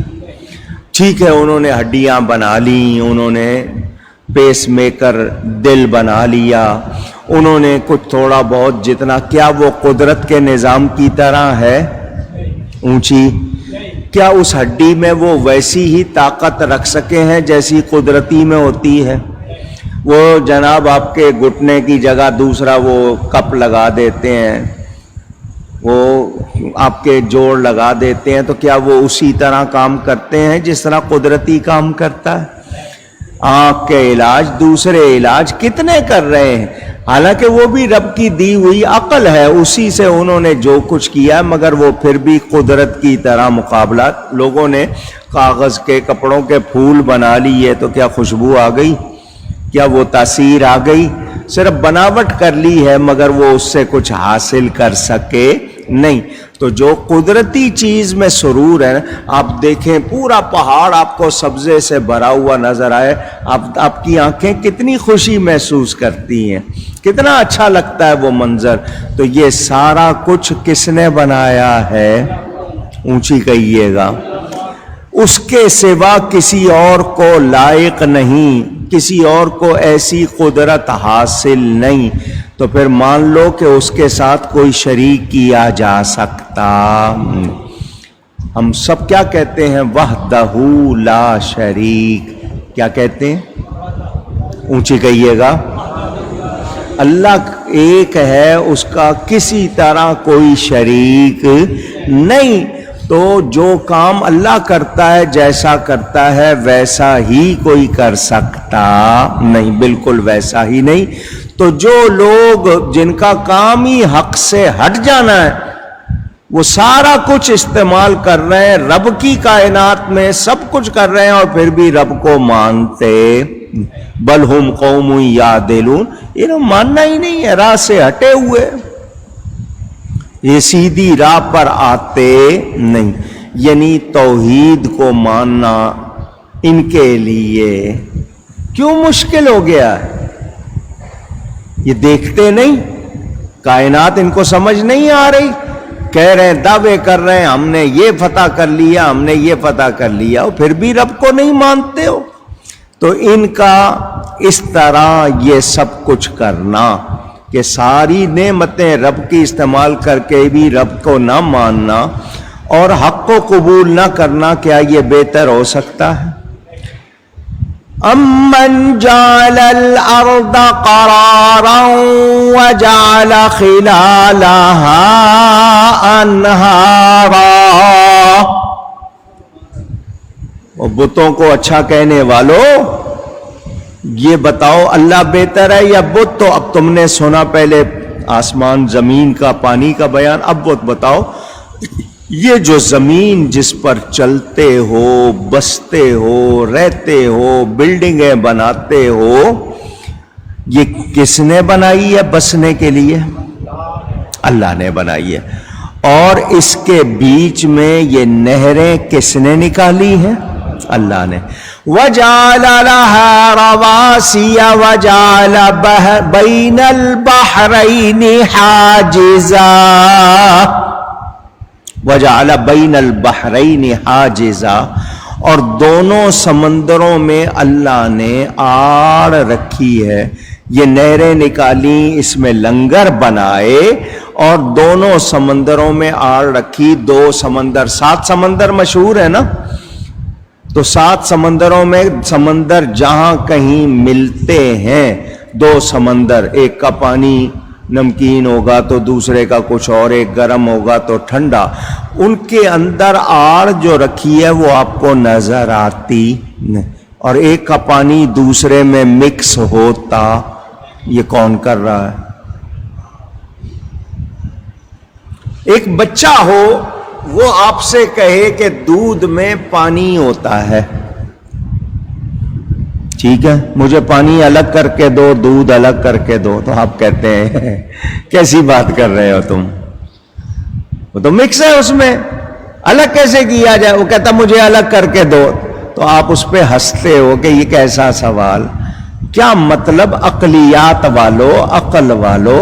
ٹھیک ہے، انہوں نے ہڈیاں بنا لی، انہوں نے پیس میکر دل بنا لیا، انہوں نے کچھ تھوڑا بہت جتنا، کیا وہ قدرت کے نظام کی طرح ہے اونچی؟ کیا اس ہڈی میں وہ ویسی ہی طاقت رکھ سکے ہیں جیسی قدرتی میں ہوتی ہے؟ وہ جناب آپ کے گھٹنے کی جگہ دوسرا وہ کپ لگا دیتے ہیں، وہ آپ کے جوڑ لگا دیتے ہیں، تو کیا وہ اسی طرح کام کرتے ہیں جس طرح قدرتی کام کرتا ہے؟ آنکھ کے علاج، دوسرے علاج کتنے کر رہے ہیں، حالانکہ وہ بھی رب کی دی ہوئی عقل ہے، اسی سے انہوں نے جو کچھ کیا، مگر وہ پھر بھی قدرت کی طرح مقابلہ۔ لوگوں نے کاغذ کے کپڑوں کے پھول بنا لیے تو کیا خوشبو آ گئی؟ کیا وہ تاثیر آ گئی؟ صرف بناوٹ کر لی ہے، مگر وہ اس سے کچھ حاصل کر سکے نہیں۔ تو جو قدرتی چیز میں سرور ہے، آپ دیکھیں پورا پہاڑ آپ کو سبزے سے بھرا ہوا نظر آئے، آپ کی آنکھیں کتنی خوشی محسوس کرتی ہیں، کتنا اچھا لگتا ہے وہ منظر۔ تو یہ سارا کچھ کس نے بنایا ہے؟ اونچی کہیے گا، اس کے سوا کسی اور کو لائق نہیں، کسی اور کو ایسی قدرت حاصل نہیں۔ تو پھر مان لو کہ اس کے ساتھ کوئی شریک کیا جا سکتا۔ ہم سب کیا کہتے ہیں؟ وحدہ لا شریک۔ کیا کہتے ہیں؟ اونچی کہیے گا، اللہ ایک ہے، اس کا کسی طرح کوئی شریک نہیں۔ تو جو کام اللہ کرتا ہے، جیسا کرتا ہے ویسا ہی کوئی کر سکتا نہیں، بالکل ویسا ہی نہیں۔ تو جو لوگ جن کا کام ہی حق سے ہٹ جانا ہے، وہ سارا کچھ استعمال کر رہے ہیں، رب کی کائنات میں سب کچھ کر رہے ہیں، اور پھر بھی رب کو مانتے، بل ہم قوم یعدلون، انہیں ماننا ہی نہیں ہے، راہ سے ہٹے ہوئے، یہ سیدھی راہ پر آتے نہیں۔ یعنی توحید کو ماننا ان کے لیے کیوں مشکل ہو گیا ہے؟ یہ دیکھتے نہیں، کائنات ان کو سمجھ نہیں آ رہی، کہہ رہے ہیں، دعوے کر رہے ہیں ہم نے یہ فتح کر لیا، ہم نے یہ فتح کر لیا، اور پھر بھی رب کو نہیں مانتے ہو۔ تو ان کا اس طرح یہ سب کچھ کرنا کہ ساری نعمتیں رب کی استعمال کر کے بھی رب کو نہ ماننا اور حق کو قبول نہ کرنا، کیا یہ بہتر ہو سکتا ہے؟ امن جعل الارض قرارا وجعل خلالها انہارا، اور بتوں کو اچھا کہنے والوں، یہ بتاؤ اللہ بہتر ہے یا بت؟ تو اب تم نے سنا پہلے آسمان زمین کا پانی کا بیان، اب بت بتاؤ، یہ جو زمین جس پر چلتے ہو، بستے ہو، رہتے ہو، بلڈنگیں بناتے ہو، یہ کس نے بنائی ہے بسنے کے لیے؟ اللہ نے بنائی ہے۔ اور اس کے بیچ میں یہ نہریں کس نے نکالی ہیں؟ اللہ نے۔ وَجَعَلَ لَهَا رَوَاسِيَ وَجَعَلَ بَيْنَ الْبَحْرَيْنِ حَاجِزًا، وَجَعَلَ بَيْنَ الْبَحْرَيْنِ حَاجِزًا، اور دونوں سمندروں میں اللہ نے آڑ رکھی ہے یہ نہریں نکالی، اس میں لنگر بنائے اور دونوں سمندروں میں آڑ رکھی. 2 سمندر، 7 سمندر مشہور ہے نا، تو 7 سمندروں میں سمندر جہاں کہیں ملتے ہیں 2 سمندر، ایک کا پانی نمکین ہوگا تو دوسرے کا کچھ اور، ایک گرم ہوگا تو ٹھنڈا، ان کے اندر آڑ جو رکھی ہے وہ آپ کو نظر آتی نہیں، اور ایک کا پانی دوسرے میں مکس ہوتا. یہ کون کر رہا ہے؟ ایک بچہ ہو وہ آپ سے کہے کہ دودھ میں پانی ہوتا ہے، ٹھیک ہے، مجھے پانی الگ کر کے دو، دودھ الگ کر کے دو، تو آپ کہتے ہیں کیسی بات کر رہے ہو تم، وہ تو مکس ہے، اس میں الگ کیسے کیا جائے؟ وہ کہتا مجھے الگ کر کے دو، تو آپ اس پہ ہنستے ہو کہ یہ کیسا سوال. کیا مطلب؟ عقلیات والو، عقل والو،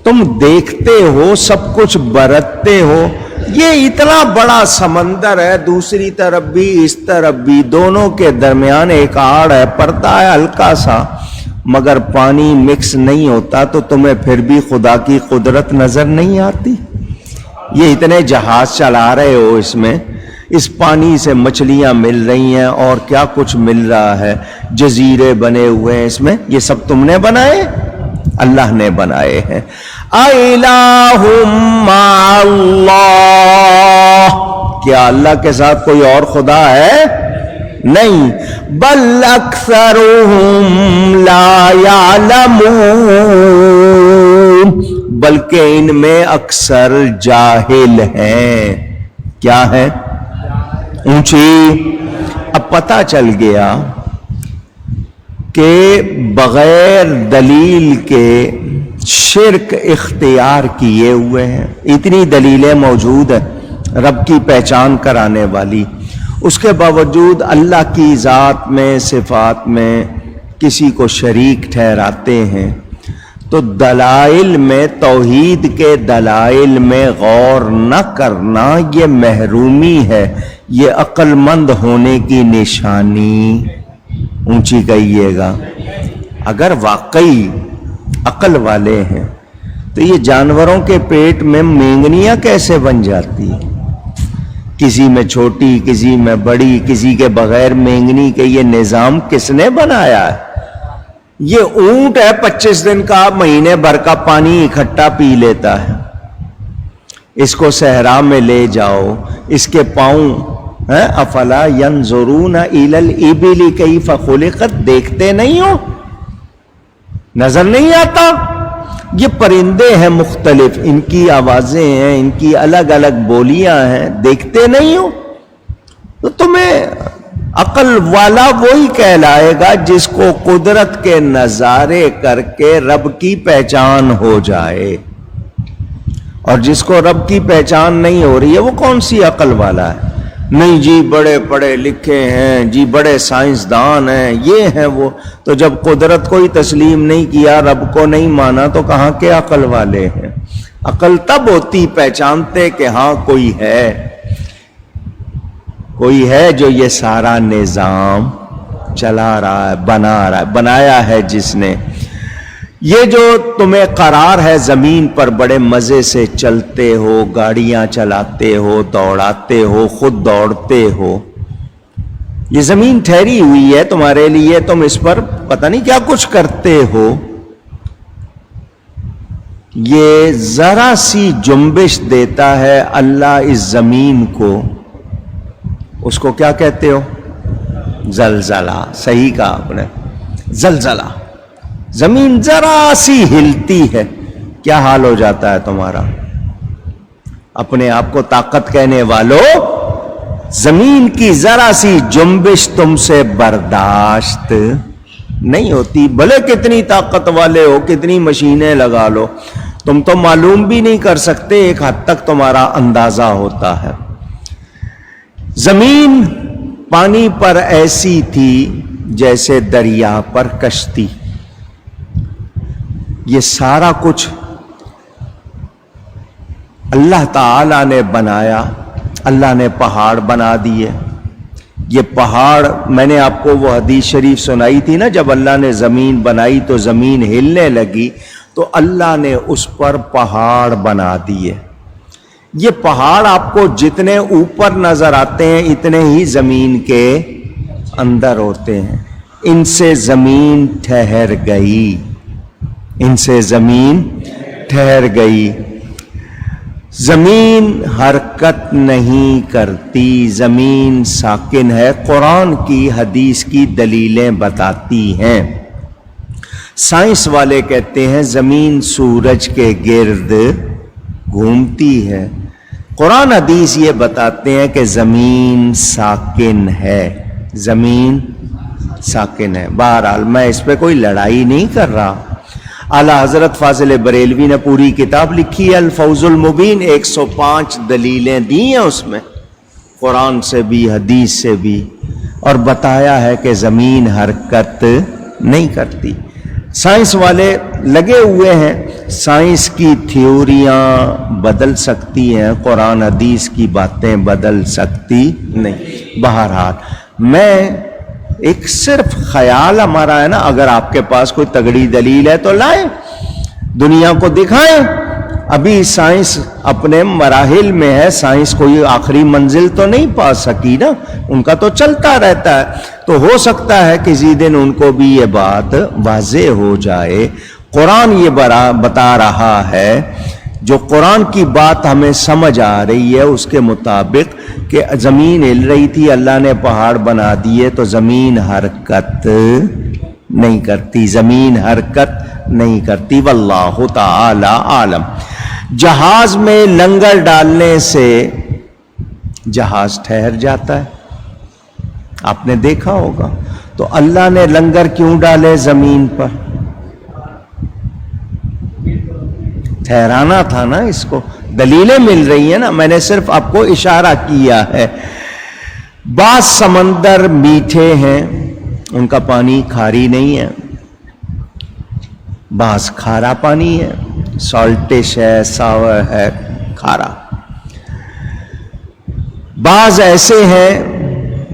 تم دیکھتے ہو، سب کچھ برتتے ہو، یہ اتنا بڑا سمندر ہے، دوسری طرف بھی اس طرف بھی، دونوں کے درمیان ایک آڑ ہے، پردہ ہے ہلکا سا، مگر پانی مکس نہیں ہوتا، تو تمہیں پھر بھی خدا کی قدرت نظر نہیں آتی؟ یہ اتنے جہاز چلا رہے ہو، اس میں اس پانی سے مچھلیاں مل رہی ہیں اور کیا کچھ مل رہا ہے، جزیرے بنے ہوئے ہیں اس میں، یہ سب تم نے بنائے؟ اللہ نے بنائے ہیں. اِلَٰهٌ مَّعَ اللَّهِ، کیا اللہ کے ساتھ کوئی اور خدا ہے؟ نہیں. بل اکثرهم لا يعلمون، بلکہ ان میں اکثر جاہل ہیں. کیا ہے؟ اونچی. اب پتہ چل گیا کہ بغیر دلیل کے شرک اختیار کیے ہوئے ہیں. اتنی دلیلیں موجود ہیں رب کی پہچان کرانے والی، اس کے باوجود اللہ کی ذات میں، صفات میں کسی کو شریک ٹھہراتے ہیں. تو دلائل میں، توحید کے دلائل میں غور نہ کرنا یہ محرومی ہے، یہ عقل مند ہونے کی نشانی. اونچی کہیے گا. اگر واقعی عقل والے ہیں تو یہ جانوروں کے پیٹ میں مینگنیاں کیسے بن جاتی؟ کسی میں چھوٹی، کسی میں بڑی، کسی کے بغیر مینگنی کے، یہ نظام کس نے بنایا ہے؟ یہ اونٹ ہے 25 دن کا، مہینے بھر کا پانی اکٹھا پی لیتا ہے. اس کو صحرا میں لے جاؤ، اس کے پاؤں افلا ینظرون الی الابل کیف خلقت، دیکھتے نہیں ہو؟ نظر نہیں آتا؟ یہ پرندے ہیں مختلف، ان کی آوازیں ہیں، ان کی الگ الگ بولیاں ہیں، دیکھتے نہیں ہو؟ تو تمہیں عقل والا وہی کہلائے گا جس کو قدرت کے نظارے کر کے رب کی پہچان ہو جائے. اور جس کو رب کی پہچان نہیں ہو رہی ہے وہ کون سی عقل والا ہے؟ نہیں جی بڑے پڑھے لکھے ہیں جی، بڑے سائنسدان ہیں، یہ ہیں وہ. تو جب قدرت کو ہی تسلیم نہیں کیا، رب کو نہیں مانا، تو کہاں کے عقل والے ہیں؟ عقل تب ہوتی پہچانتے کہ ہاں کوئی ہے، کوئی ہے جو یہ سارا نظام چلا رہا ہے، بنا رہا ہے، بنایا ہے جس نے. یہ جو تمہیں قرار ہے زمین پر، بڑے مزے سے چلتے ہو، گاڑیاں چلاتے ہو، دوڑاتے ہو، خود دوڑتے ہو، یہ زمین ٹھہری ہوئی ہے تمہارے لیے، تم اس پر پتہ نہیں کیا کچھ کرتے ہو. یہ ذرا سی جنبش دیتا ہے اللہ اس زمین کو، اس کو کیا کہتے ہو؟ زلزلہ. صحیح کہا آپ نے، زلزلہ. زمین ذرا سی ہلتی ہے، کیا حال ہو جاتا ہے تمہارا؟ اپنے آپ کو طاقت کہنے والوں، زمین کی ذرا سی جنبش تم سے برداشت نہیں ہوتی. بھلے کتنی طاقت والے ہو، کتنی مشینیں لگا لو، تم تو معلوم بھی نہیں کر سکتے، ایک حد تک تمہارا اندازہ ہوتا ہے. زمین پانی پر ایسی تھی جیسے دریا پر کشتی. یہ سارا کچھ اللہ تعالی نے بنایا. اللہ نے پہاڑ بنا دیے، یہ پہاڑ، میں نے آپ کو وہ حدیث شریف سنائی تھی نا، جب اللہ نے زمین بنائی تو زمین ہلنے لگی تو اللہ نے اس پر پہاڑ بنا دیے۔ یہ پہاڑ آپ کو جتنے اوپر نظر آتے ہیں اتنے ہی زمین کے اندر ہوتے ہیں۔ ان سے زمین ٹھہر گئی، ان سے زمین ٹھہر گئی۔ زمین حرکت نہیں کرتی، زمین ساکن ہے۔ قرآن کی حدیث کی دلیلیں بتاتی ہیں۔ سائنس والے کہتے ہیں زمین سورج کے گرد گھومتی ہے، قرآن حدیث یہ بتاتے ہیں کہ زمین ساکن ہے، زمین ساکن ہے۔ بہرحال میں اس پہ کوئی لڑائی نہیں کر رہا۔ اعلیٰ حضرت فاضل بریلوی نے پوری کتاب لکھی ہے الفوز المبین، 105 دلیلیں دی ہیں اس میں، قرآن سے بھی حدیث سے بھی، اور بتایا ہے کہ زمین حرکت نہیں کرتی۔ سائنس والے لگے ہوئے ہیں، سائنس کی تھیوریاں بدل سکتی ہیں، قرآن حدیث کی باتیں بدل سکتی نہیں۔ بہرحال میں ایک صرف خیال ہمارا ہے نا، اگر آپ کے پاس کوئی تگڑی دلیل ہے تو لائیں، دنیا کو دکھائیں۔ ابھی سائنس اپنے مراحل میں ہے، سائنس کوئی آخری منزل تو نہیں پا سکی نا، ان کا تو چلتا رہتا ہے، تو ہو سکتا ہے کسی دن ان کو بھی یہ بات واضح ہو جائے۔ قرآن یہ بتا رہا ہے، جو قرآن کی بات ہمیں سمجھ آ رہی ہے اس کے مطابق کہ زمین ہل رہی تھی، اللہ نے پہاڑ بنا دیے تو زمین حرکت نہیں کرتی، زمین حرکت نہیں کرتی۔ واللہ تعالی عالم۔ جہاز میں لنگر ڈالنے سے جہاز ٹھہر جاتا ہے، آپ نے دیکھا ہوگا، تو اللہ نے لنگر کیوں ڈالے زمین پر؟ ٹھہرانا تھا نا اس کو، دلیلیں مل رہی ہیں نا، میں نے صرف آپ کو اشارہ کیا ہے۔ بعض سمندر میٹھے ہیں، ان کا پانی کھاری نہیں ہے، بعض کھارا پانی ہے، سالٹش ہے، ساور ہے، کھارا۔ بعض ایسے ہیں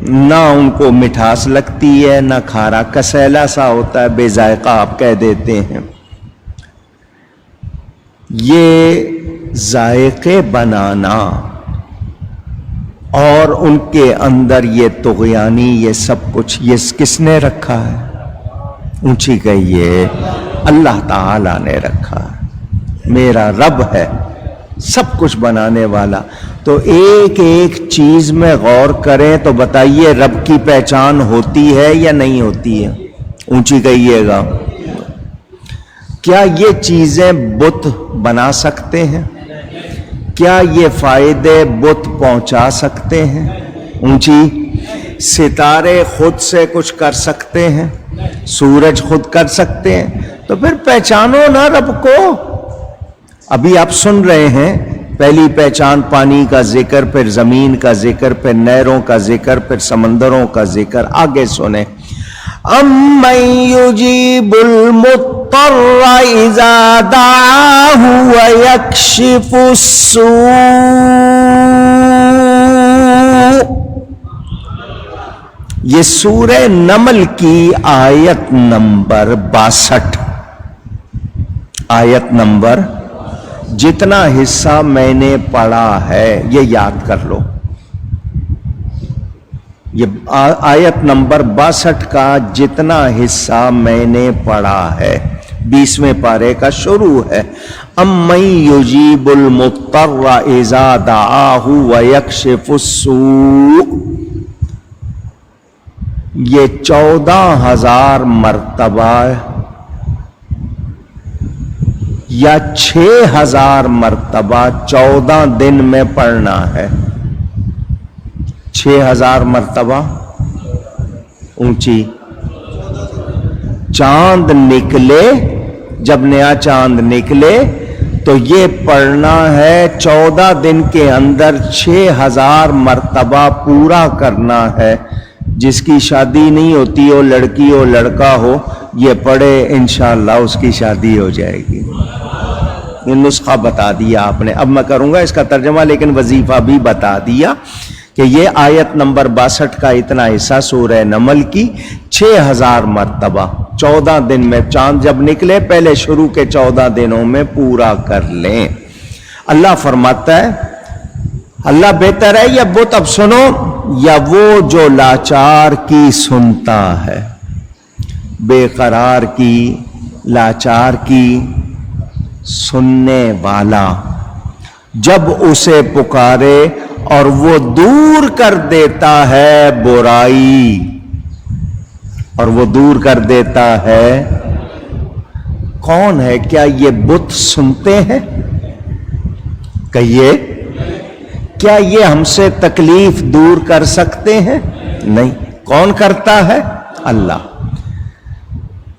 نہ ان کو مٹھاس لگتی ہے نہ کھارا، کسیلا سا ہوتا ہے، بے ذائقہ آپ کہہ دیتے ہیں۔ یہ ذائقے بنانا اور ان کے اندر یہ طغیانی، یہ سب کچھ یہ کس نے رکھا ہے؟ اونچی کہیے، اللہ تعالی نے رکھا ہے، میرا رب ہے سب کچھ بنانے والا۔ تو ایک ایک چیز میں غور کریں تو بتائیے رب کی پہچان ہوتی ہے یا نہیں ہوتی ہے؟ اونچی کہیے گا۔ کیا یہ چیزیں بت بنا سکتے ہیں؟ کیا یہ فائدے بت پہنچا سکتے ہیں؟ اونچی۔ ستارے خود سے کچھ کر سکتے ہیں؟ سورج خود کر سکتے ہیں؟ تو پھر پہچانو نا رب کو۔ ابھی آپ سن رہے ہیں، پہلی پہچان پانی کا ذکر، پھر زمین کا ذکر، پھر نہروں کا ذکر، پھر سمندروں کا ذکر۔ آگے سنیں، أَمَّن يُجِيبُ الْمُضْطَرَّ إِذَا دَعَاهُ وَيَكْشِفُ السُّوءَ۔ یہ سورہ نمل کی آیت نمبر 62، آیت نمبر، جتنا حصہ میں نے پڑھا ہے یہ یاد کر لو۔ یہ آیت نمبر 62 کا جتنا حصہ میں نے پڑھا ہے 20ویں پارے کا شروع ہے۔ أَمَّن يُجِيبُ الْمُضْطَرَّ إِذَا دَعَاهُ وَيَكْشِفُ السُّوءَ، یہ 14,000 مرتبہ یا 6,000 مرتبہ 14 دن میں پڑھنا ہے۔ 6,000 مرتبہ، اونچی۔ چاند نکلے، جب نیا چاند نکلے تو یہ پڑھنا ہے 14 دن کے اندر 6,000 مرتبہ پورا کرنا ہے۔ جس کی شادی نہیں ہوتی ہو، لڑکی ہو لڑکا ہو، یہ پڑھے انشاءاللہ اس کی شادی ہو جائے گی۔ یہ نسخہ بتا دیا آپ نے، اب میں کروں گا اس کا ترجمہ، لیکن وظیفہ بھی بتا دیا کہ یہ آیت نمبر 62 کا اتنا حصہ سورہ نمل کی 6000 مرتبہ 14 دن میں، چاند جب نکلے پہلے شروع کے 14 دنوں میں پورا کر لیں۔ اللہ فرماتا ہے، اللہ بہتر ہے یا بت اب سنو، یا وہ جو لاچار کی سنتا ہے، بے قرار کی لاچار کی سننے والا، جب اسے پکارے اور وہ دور کر دیتا ہے برائی، اور وہ دور کر دیتا ہے، کون ہے؟ کیا یہ بت سنتے ہیں؟ کہیے، کیا یہ ہم سے تکلیف دور کر سکتے ہیں؟ نہیں۔ کون کرتا ہے؟ اللہ۔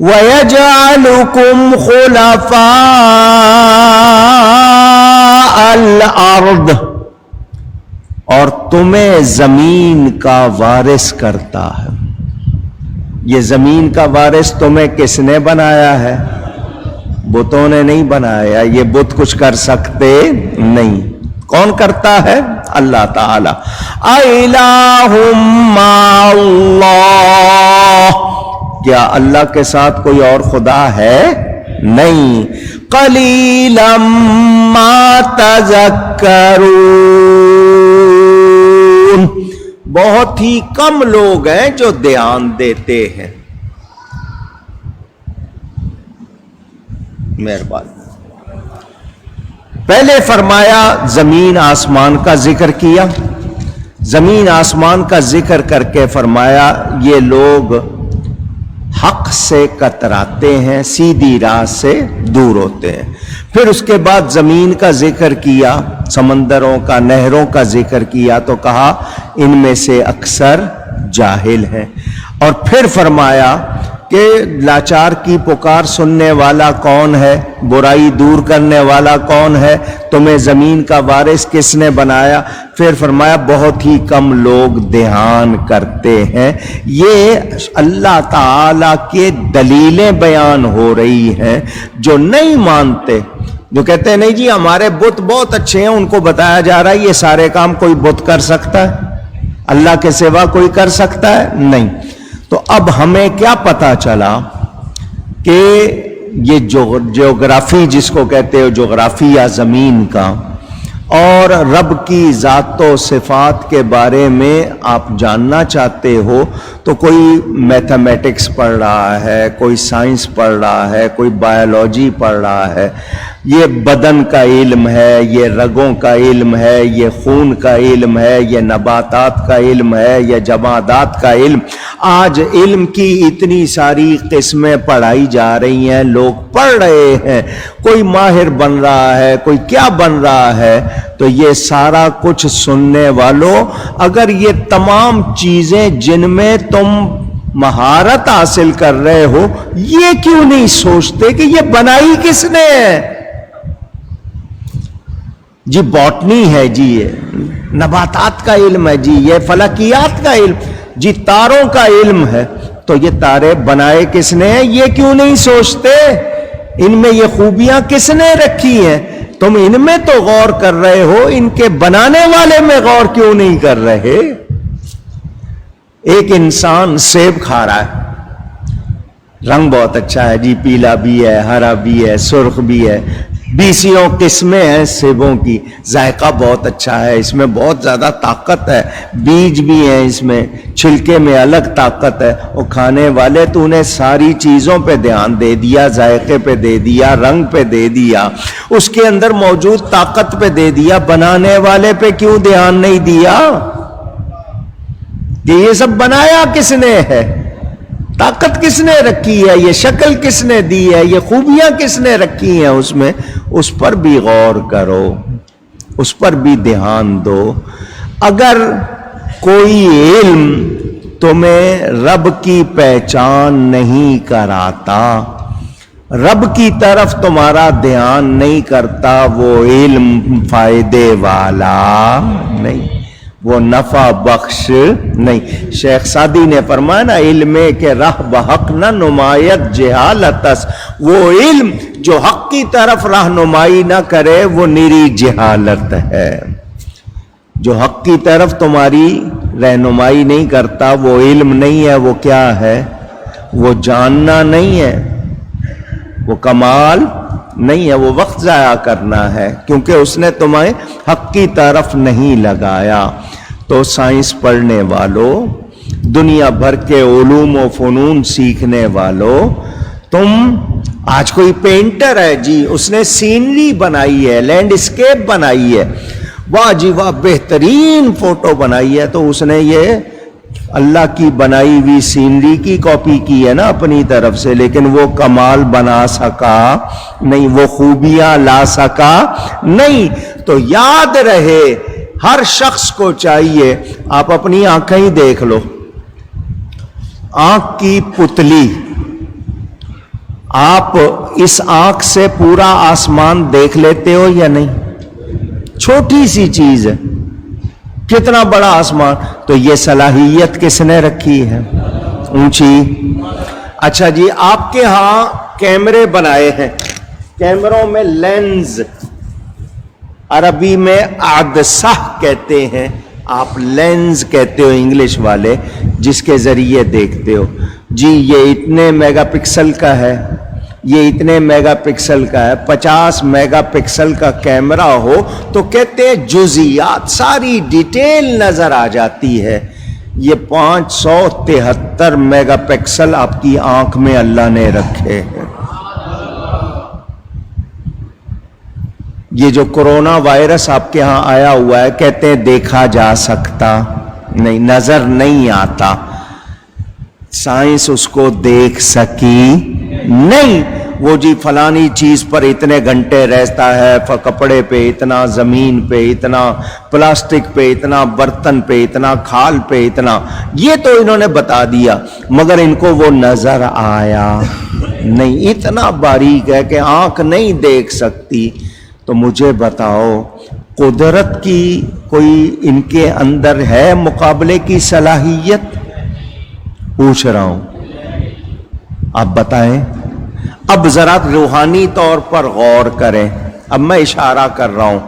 وَيَجْعَلُكُمْ خُلَفَاءَ الْأَرْضِ، اور تمہیں زمین کا وارث کرتا ہے۔ یہ زمین کا وارث تمہیں کس نے بنایا ہے؟ بتوں نے نہیں بنایا، یہ بت کچھ کر سکتے نہیں۔ کون کرتا ہے؟ اللہ تعالی۔ اِلَٰهٌ مَّعَ اللَّهِ، کیا اللہ کے ساتھ کوئی اور خدا ہے؟ نہیں۔ قَلِيلًا مَّا تَذَكَّرُونَ، بہت ہی کم لوگ ہیں جو دھیان دیتے ہیں۔ مہربانی۔ پہلے فرمایا زمین آسمان کا ذکر کیا، زمین آسمان کا ذکر کر کے فرمایا یہ لوگ حق سے کتراتے ہیں، سیدھی راہ سے دور ہوتے ہیں۔ پھر اس کے بعد زمین کا ذکر کیا، سمندروں کا، نہروں کا ذکر کیا، تو کہا ان میں سے اکثر جاہل ہیں۔ اور پھر فرمایا کہ لاچار کی پکار سننے والا کون ہے، برائی دور کرنے والا کون ہے، تمہیں زمین کا وارث کس نے بنایا۔ پھر فرمایا بہت ہی کم لوگ دھیان کرتے ہیں۔ یہ اللہ تعالی کے دلیلیں بیان ہو رہی ہیں۔ جو نہیں مانتے، جو کہتے ہیں نہیں جی ہمارے بت بہت اچھے ہیں، ان کو بتایا جا رہا ہے یہ سارے کام کوئی بت کر سکتا ہے، اللہ کے سوا کوئی کر سکتا ہے؟ نہیں۔ تو اب ہمیں کیا پتا چلا کہ یہ جغرافی جس کو کہتے ہو، جغرافیہ زمین کا، اور رب کی ذات و صفات کے بارے میں آپ جاننا چاہتے ہو تو کوئی میتھمیٹکس پڑھ رہا ہے، کوئی سائنس پڑھ رہا ہے، کوئی بایولوجی پڑھ رہا ہے، یہ بدن کا علم ہے، یہ رگوں کا علم ہے، یہ خون کا علم ہے، یہ نباتات کا علم ہے، یہ جمادات کا علم۔ آج علم کی اتنی ساری قسمیں پڑھائی جا رہی ہیں، لوگ پڑھ رہے ہیں، کوئی ماہر بن رہا ہے، کوئی کیا بن رہا ہے۔ تو یہ سارا کچھ سننے والوں، اگر یہ تمام چیزیں جن میں تم مہارت حاصل کر رہے ہو، یہ کیوں نہیں سوچتے کہ یہ بنائی کس نے ہے؟ جی باٹنی ہے، جی یہ نباتات کا علم ہے، جی یہ فلکیات کا علم، جی تاروں کا علم ہے، تو یہ تارے بنائے کس نے ہیں؟ یہ کیوں نہیں سوچتے؟ ان میں یہ خوبیاں کس نے رکھی ہیں؟ تم ان میں تو غور کر رہے ہو، ان کے بنانے والے میں غور کیوں نہیں کر رہے؟ ایک انسان سیب کھا رہا ہے، رنگ بہت اچھا ہے، جی پیلا بھی ہے، ہرا بھی ہے، سرخ بھی ہے، 20 قسمیں ہیں سیبوں کی، ذائقہ بہت اچھا ہے، اس میں بہت زیادہ طاقت ہے، بیج بھی ہیں اس میں، چھلکے میں الگ طاقت ہے۔ وہ کھانے والے تو انہیں ساری چیزوں پہ دھیان دے دیا، ذائقے پہ دے دیا، رنگ پہ دے دیا، اس کے اندر موجود طاقت پہ دے دیا، بنانے والے پہ کیوں دھیان نہیں دیا کہ یہ سب بنایا کس نے ہے، طاقت کس نے رکھی ہے، یہ شکل کس نے دی ہے، یہ خوبیاں کس نے رکھی ہیں اس میں؟ اس پر بھی غور کرو، اس پر بھی دھیان دو۔ اگر کوئی علم تمہیں رب کی پہچان نہیں کراتا، رب کی طرف تمہارا دھیان نہیں کرتا، وہ علم فائدے والا نہیں، وہ نفع بخش نہیں۔ شیخ سعدی نے فرمایا نا، علم کے راہ بحق نہ نمایت جہالتس، وہ علم جو حق کی طرف رہنمائی نہ کرے وہ نری جہالت ہے۔ جو حق کی طرف تمہاری رہنمائی نہیں کرتا وہ علم نہیں ہے، وہ کیا ہے؟ وہ جاننا نہیں ہے، وہ کمال نہیں ہے، وہ وقت ضائع کرنا ہے، کیونکہ اس نے تمہیں حق کی طرف نہیں لگایا۔ تو سائنس پڑھنے والوں، دنیا بھر کے علوم و فنون سیکھنے والوں، تم آج کوئی پینٹر ہے جی، اس نے سینری بنائی ہے، لینڈ اسکیپ بنائی ہے، واہ جی واہ بہترین فوٹو بنائی ہے، تو اس نے یہ اللہ کی بنائی ہوئی سینری کی کاپی کی ہے نا اپنی طرف سے، لیکن وہ کمال بنا سکا نہیں، وہ خوبیاں لا سکا نہیں۔ تو یاد رہے ہر شخص کو چاہیے، آپ اپنی آنکھیں ہی دیکھ لو، آنکھ کی پتلی، آپ اس آنکھ سے پورا آسمان دیکھ لیتے ہو یا نہیں؟ چھوٹی سی چیز ہے، کتنا بڑا آسمان، تو یہ صلاحیت کس نے رکھی ہے؟ اونچی۔ اچھا جی، آپ کے ہاں کیمرے بنائے ہیں، کیمروں میں لینز، عربی میں عدسہ کہتے ہیں، آپ لینز کہتے ہو انگلش والے، جس کے ذریعے دیکھتے ہو جی یہ اتنے میگا پکسل کا ہے، یہ اتنے میگا پکسل کا ہے، 50 میگا پکسل کا کیمرہ ہو تو کہتے ہیں جزیات، ساری ڈیٹیل نظر آ جاتی ہے۔ یہ 573 میگا پکسل آپ کی آنکھ میں اللہ نے رکھے ہیں۔ یہ جو کرونا وائرس آپ کے ہاں آیا ہوا ہے، کہتے ہیں دیکھا جا سکتا نہیں، نظر نہیں آتا، سائنس اس کو دیکھ سکی نہیں۔ وہ جی فلانی چیز پر اتنے گھنٹے رہتا ہے، کپڑے پہ اتنا، زمین پہ اتنا، پلاسٹک پہ اتنا، برتن پہ اتنا، کھال پہ اتنا، یہ تو انہوں نے بتا دیا، مگر ان کو وہ نظر آیا نہیں، اتنا باریک ہے کہ آنکھ نہیں دیکھ سکتی۔ تو مجھے بتاؤ قدرت کی کوئی ان کے اندر ہے مقابلے کی صلاحیت؟ پوچھ رہا ہوں، آپ بتائیں۔ اب ذرا روحانی طور پر غور کریں، اب میں اشارہ کر رہا ہوں،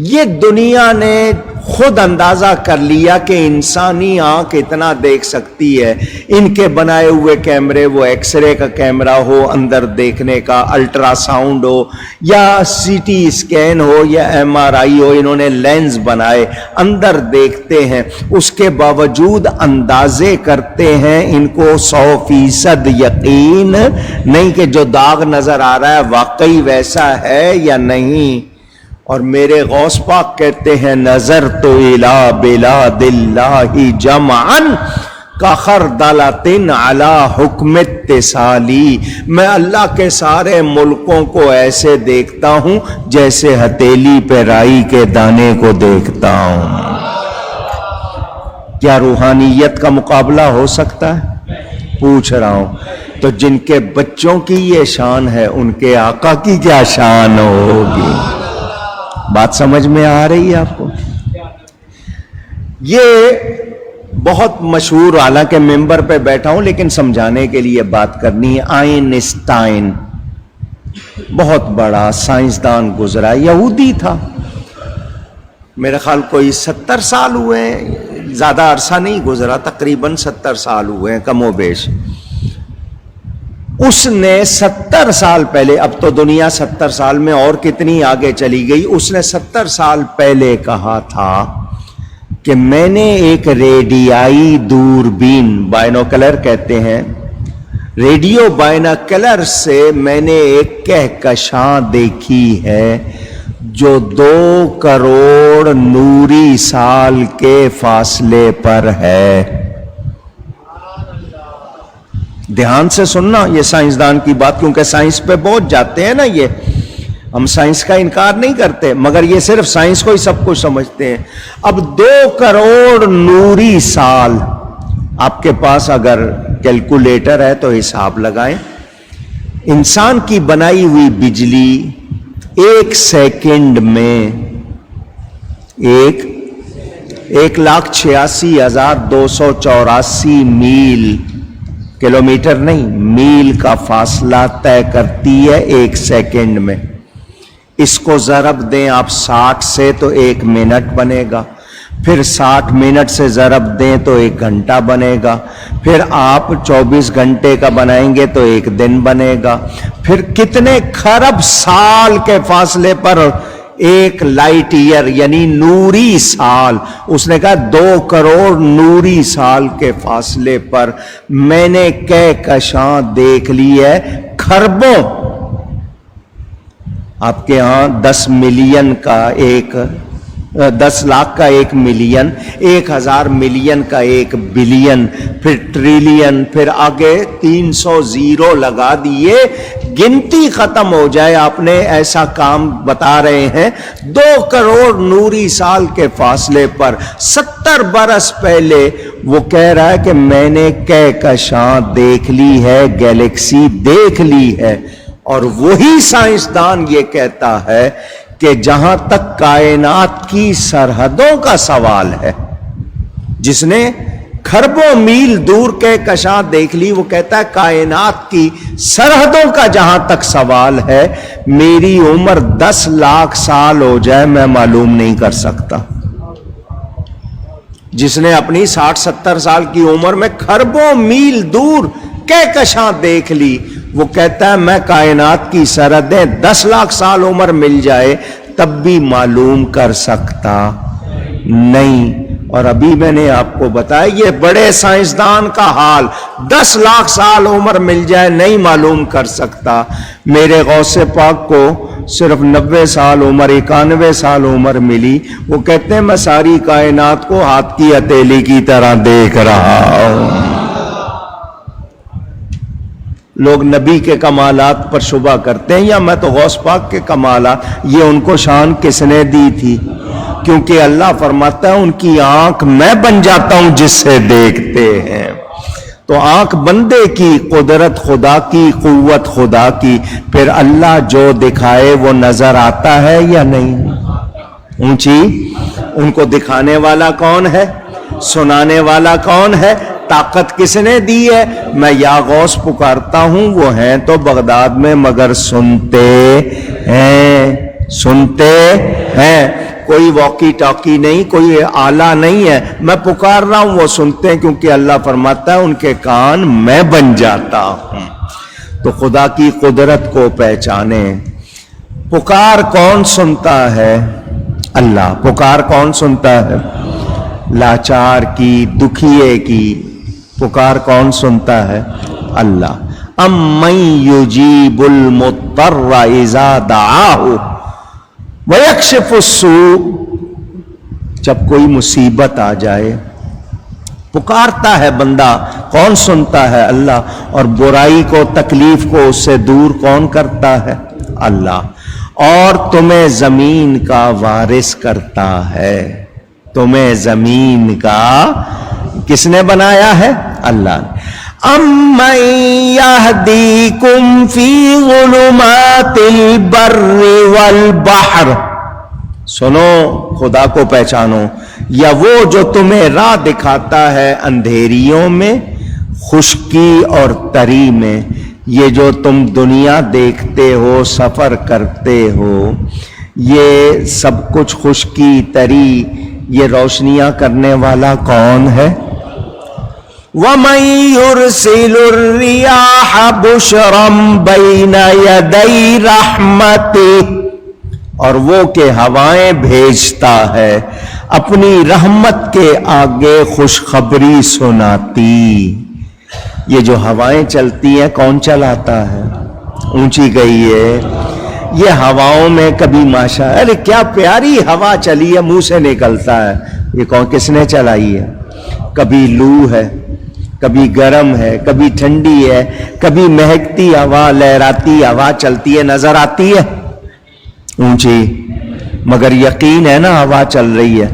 یہ دنیا نے خود اندازہ کر لیا کہ انسانی آنکھ اتنا دیکھ سکتی ہے، ان کے بنائے ہوئے کیمرے، وہ ایکس رے کا کیمرہ ہو اندر دیکھنے کا، الٹرا ساؤنڈ ہو یا سی ٹی اسکین ہو یا ایم آر آئی ہو، انہوں نے لینز بنائے اندر دیکھتے ہیں، اس کے باوجود اندازے کرتے ہیں، ان کو 100% یقین نہیں کہ جو داغ نظر آ رہا ہے واقعی ویسا ہے یا نہیں۔ اور میرے غوث پاک کہتے ہیں نظر تو الی بلاد اللہ جمعا کخردلۃ علی حکم اتصالی، میں اللہ کے سارے ملکوں کو ایسے دیکھتا ہوں جیسے ہتھیلی پہ رائی کے دانے کو دیکھتا ہوں۔ کیا روحانیت کا مقابلہ ہو سکتا ہے؟ پوچھ رہا ہوں۔ تو جن کے بچوں کی یہ شان ہے، ان کے آقا کی کیا شان ہوگی؟ بات سمجھ میں آ رہی ہے آپ کو؟ یہ بہت مشہور، حالانکہ ممبر پہ بیٹھا ہوں لیکن سمجھانے کے لیے بات کرنی ہے، آئنسٹائن بہت بڑا سائنسدان گزرا، یہودی تھا، میرے خیال کوئی 70 سال ہوئے ہیں، زیادہ عرصہ نہیں گزرا، تقریباً 70 سال ہوئے ہیں کم و بیش۔ اس نے 70 سال پہلے، اب تو دنیا 70 سال میں اور کتنی آگے چلی گئی، اس نے 70 سال پہلے کہا تھا کہ میں نے ایک ریڈیائی دوربین، بائنوکلر کہتے ہیں، ریڈیو بائنوکلر سے میں نے ایک کہکشاں دیکھی ہے جو 2 کروڑ نوری سال کے فاصلے پر ہے۔ دھیان سے سننا یہ سائنسدان کی بات، کیونکہ سائنس پہ بہت جاتے ہیں نا، یہ ہم سائنس کا انکار نہیں کرتے، مگر یہ صرف سائنس کو ہی سب کچھ سمجھتے ہیں۔ اب 2 کروڑ نوری سال، آپ کے پاس اگر کیلکولیٹر ہے تو حساب لگائیں، انسان کی بنائی ہوئی بجلی 1 سیکنڈ میں 1,86,284 میل، کلومیٹر نہیں، میل کا فاصلہ طے کرتی ہے 1 سیکنڈ میں۔ اس کو ضرب دیں آپ 60 سے تو 1 منٹ بنے گا۔ پھر 60 منٹ سے ضرب دیں تو 1 گھنٹہ بنے گا، پھر آپ 24 گھنٹے کا بنائیں گے تو 1 دن بنے گا، پھر کتنے کھرب سال کے فاصلے پر 1 لائٹ ایئر یعنی نوری سال، اس نے کہا 2 کروڑ نوری سال کے فاصلے پر میں نے کہکشاں دیکھ لی ہے کھربوں۔ آپ کے ہاں 10 ملین کا 10 لاکھ کا 1 ملین، 1000 ملین کا 1 بلین، پھر ٹریلین، پھر آگے 300 زیرو لگا دیے، گنتی ختم ہو جائے۔ آپ نے ایسا کام بتا رہے ہیں 2 کروڑ نوری سال کے فاصلے پر 70 برس پہلے وہ کہہ رہا ہے کہ میں نے کہکشاں دیکھ لی ہے، گیلیکسی دیکھ لی ہے۔ اور وہی سائنسدان یہ کہتا ہے کہ جہاں تک کائنات کی سرحدوں کا سوال ہے، جس نے کھربوں میل دور کہکشاں دیکھ لی، وہ کہتا ہے کائنات کی سرحدوں کا جہاں تک سوال ہے، میری عمر 10 لاکھ سال ہو جائے میں معلوم نہیں کر سکتا۔ جس نے اپنی 60-70 سال کی عمر میں کھربوں میل دور کہکشاں دیکھ لی، وہ کہتا ہے میں کائنات کی سرحدیں 10 لاکھ سال عمر مل جائے تب بھی معلوم کر سکتا نہیں۔ اور ابھی میں نے آپ کو بتایا یہ بڑے سائنسدان کا حال، 10 لاکھ سال عمر مل جائے نہیں معلوم کر سکتا۔ میرے غوث پاک کو صرف 90 سال عمر، 91 سال عمر ملی، وہ کہتے ہیں میں ساری کائنات کو ہاتھ کی ہتھیلی کی طرح دیکھ رہا ہوں۔ لوگ نبی کے کمالات پر شبہ کرتے ہیں، یا میں تو غوث پاک کے کمالات، یہ ان کو شان کس نے دی تھی؟ کیونکہ اللہ فرماتا ہے ان کی آنکھ میں بن جاتا ہوں جس سے دیکھتے ہیں۔ تو آنکھ بندے کی، قدرت خدا کی، قوت خدا کی، پھر اللہ جو دکھائے وہ نظر آتا ہے یا نہیں؟ اونچی، ان کو دکھانے والا کون ہے؟ سنانے والا کون ہے؟ طاقت کس نے دی ہے؟ میں یا غوث پکارتا ہوں، وہ ہیں تو بغداد میں مگر سنتے ہیں، کوئی واکی ٹاکی نہیں، کوئی آلہ نہیں ہے، میں پکار رہا ہوں وہ سنتے ہیں، کیونکہ اللہ فرماتا ہے ان کے کان میں بن جاتا ہوں۔ تو خدا کی قدرت کو پہچانے۔ پکار کون سنتا ہے؟ اللہ۔ پکار کون سنتا ہے؟ لاچار کی، دکھیے کی پکار کون سنتا ہے؟ اللہ۔ امن یجیب المضطر اذا دعاہ ویکشف السوء، جب کوئی مصیبت آ جائے پکارتا ہے بندہ، کون سنتا ہے؟ اللہ۔ اور برائی کو، تکلیف کو اس سے دور کون کرتا ہے؟ اللہ۔ اور تمہیں زمین کا وارث کرتا ہے، تمہیں زمین کا کس نے بنایا ہے؟ اللہ نے۔ امن یہدیکم فی ظلمات البر والبحر، سنو خدا کو پہچانو، یا وہ جو تمہیں راہ دکھاتا ہے اندھیریوں میں، خشکی اور تری میں۔ یہ جو تم دنیا دیکھتے ہو، سفر کرتے ہو، یہ سب کچھ خشکی، تری، یہ روشنیاں کرنے والا کون ہے؟ وَمَن يُرْسِلُ الرِّيَاحَ بُشْرًا بَيْنَ يَدَيْ رَحْمَتِهِ، اور وہ کہ ہوائیں بھیجتا ہے اپنی رحمت کے آگے خوشخبری سناتی۔ یہ جو ہوائیں چلتی ہیں کون چلاتا ہے؟ اونچی گئی ہے۔ یہ ہواؤں میں کبھی ماشاء، ارے کیا پیاری ہوا چلی ہے، منہ سے نکلتا ہے، یہ کون، کس نے چلائی ہے؟ کبھی لو ہے، کبھی گرم ہے، کبھی ٹھنڈی ہے، کبھی مہکتی ہوا، لہراتی ہوا چلتی ہے، نظر آتی ہے؟ اونچی، مگر یقین ہے نا ہوا چل رہی ہے۔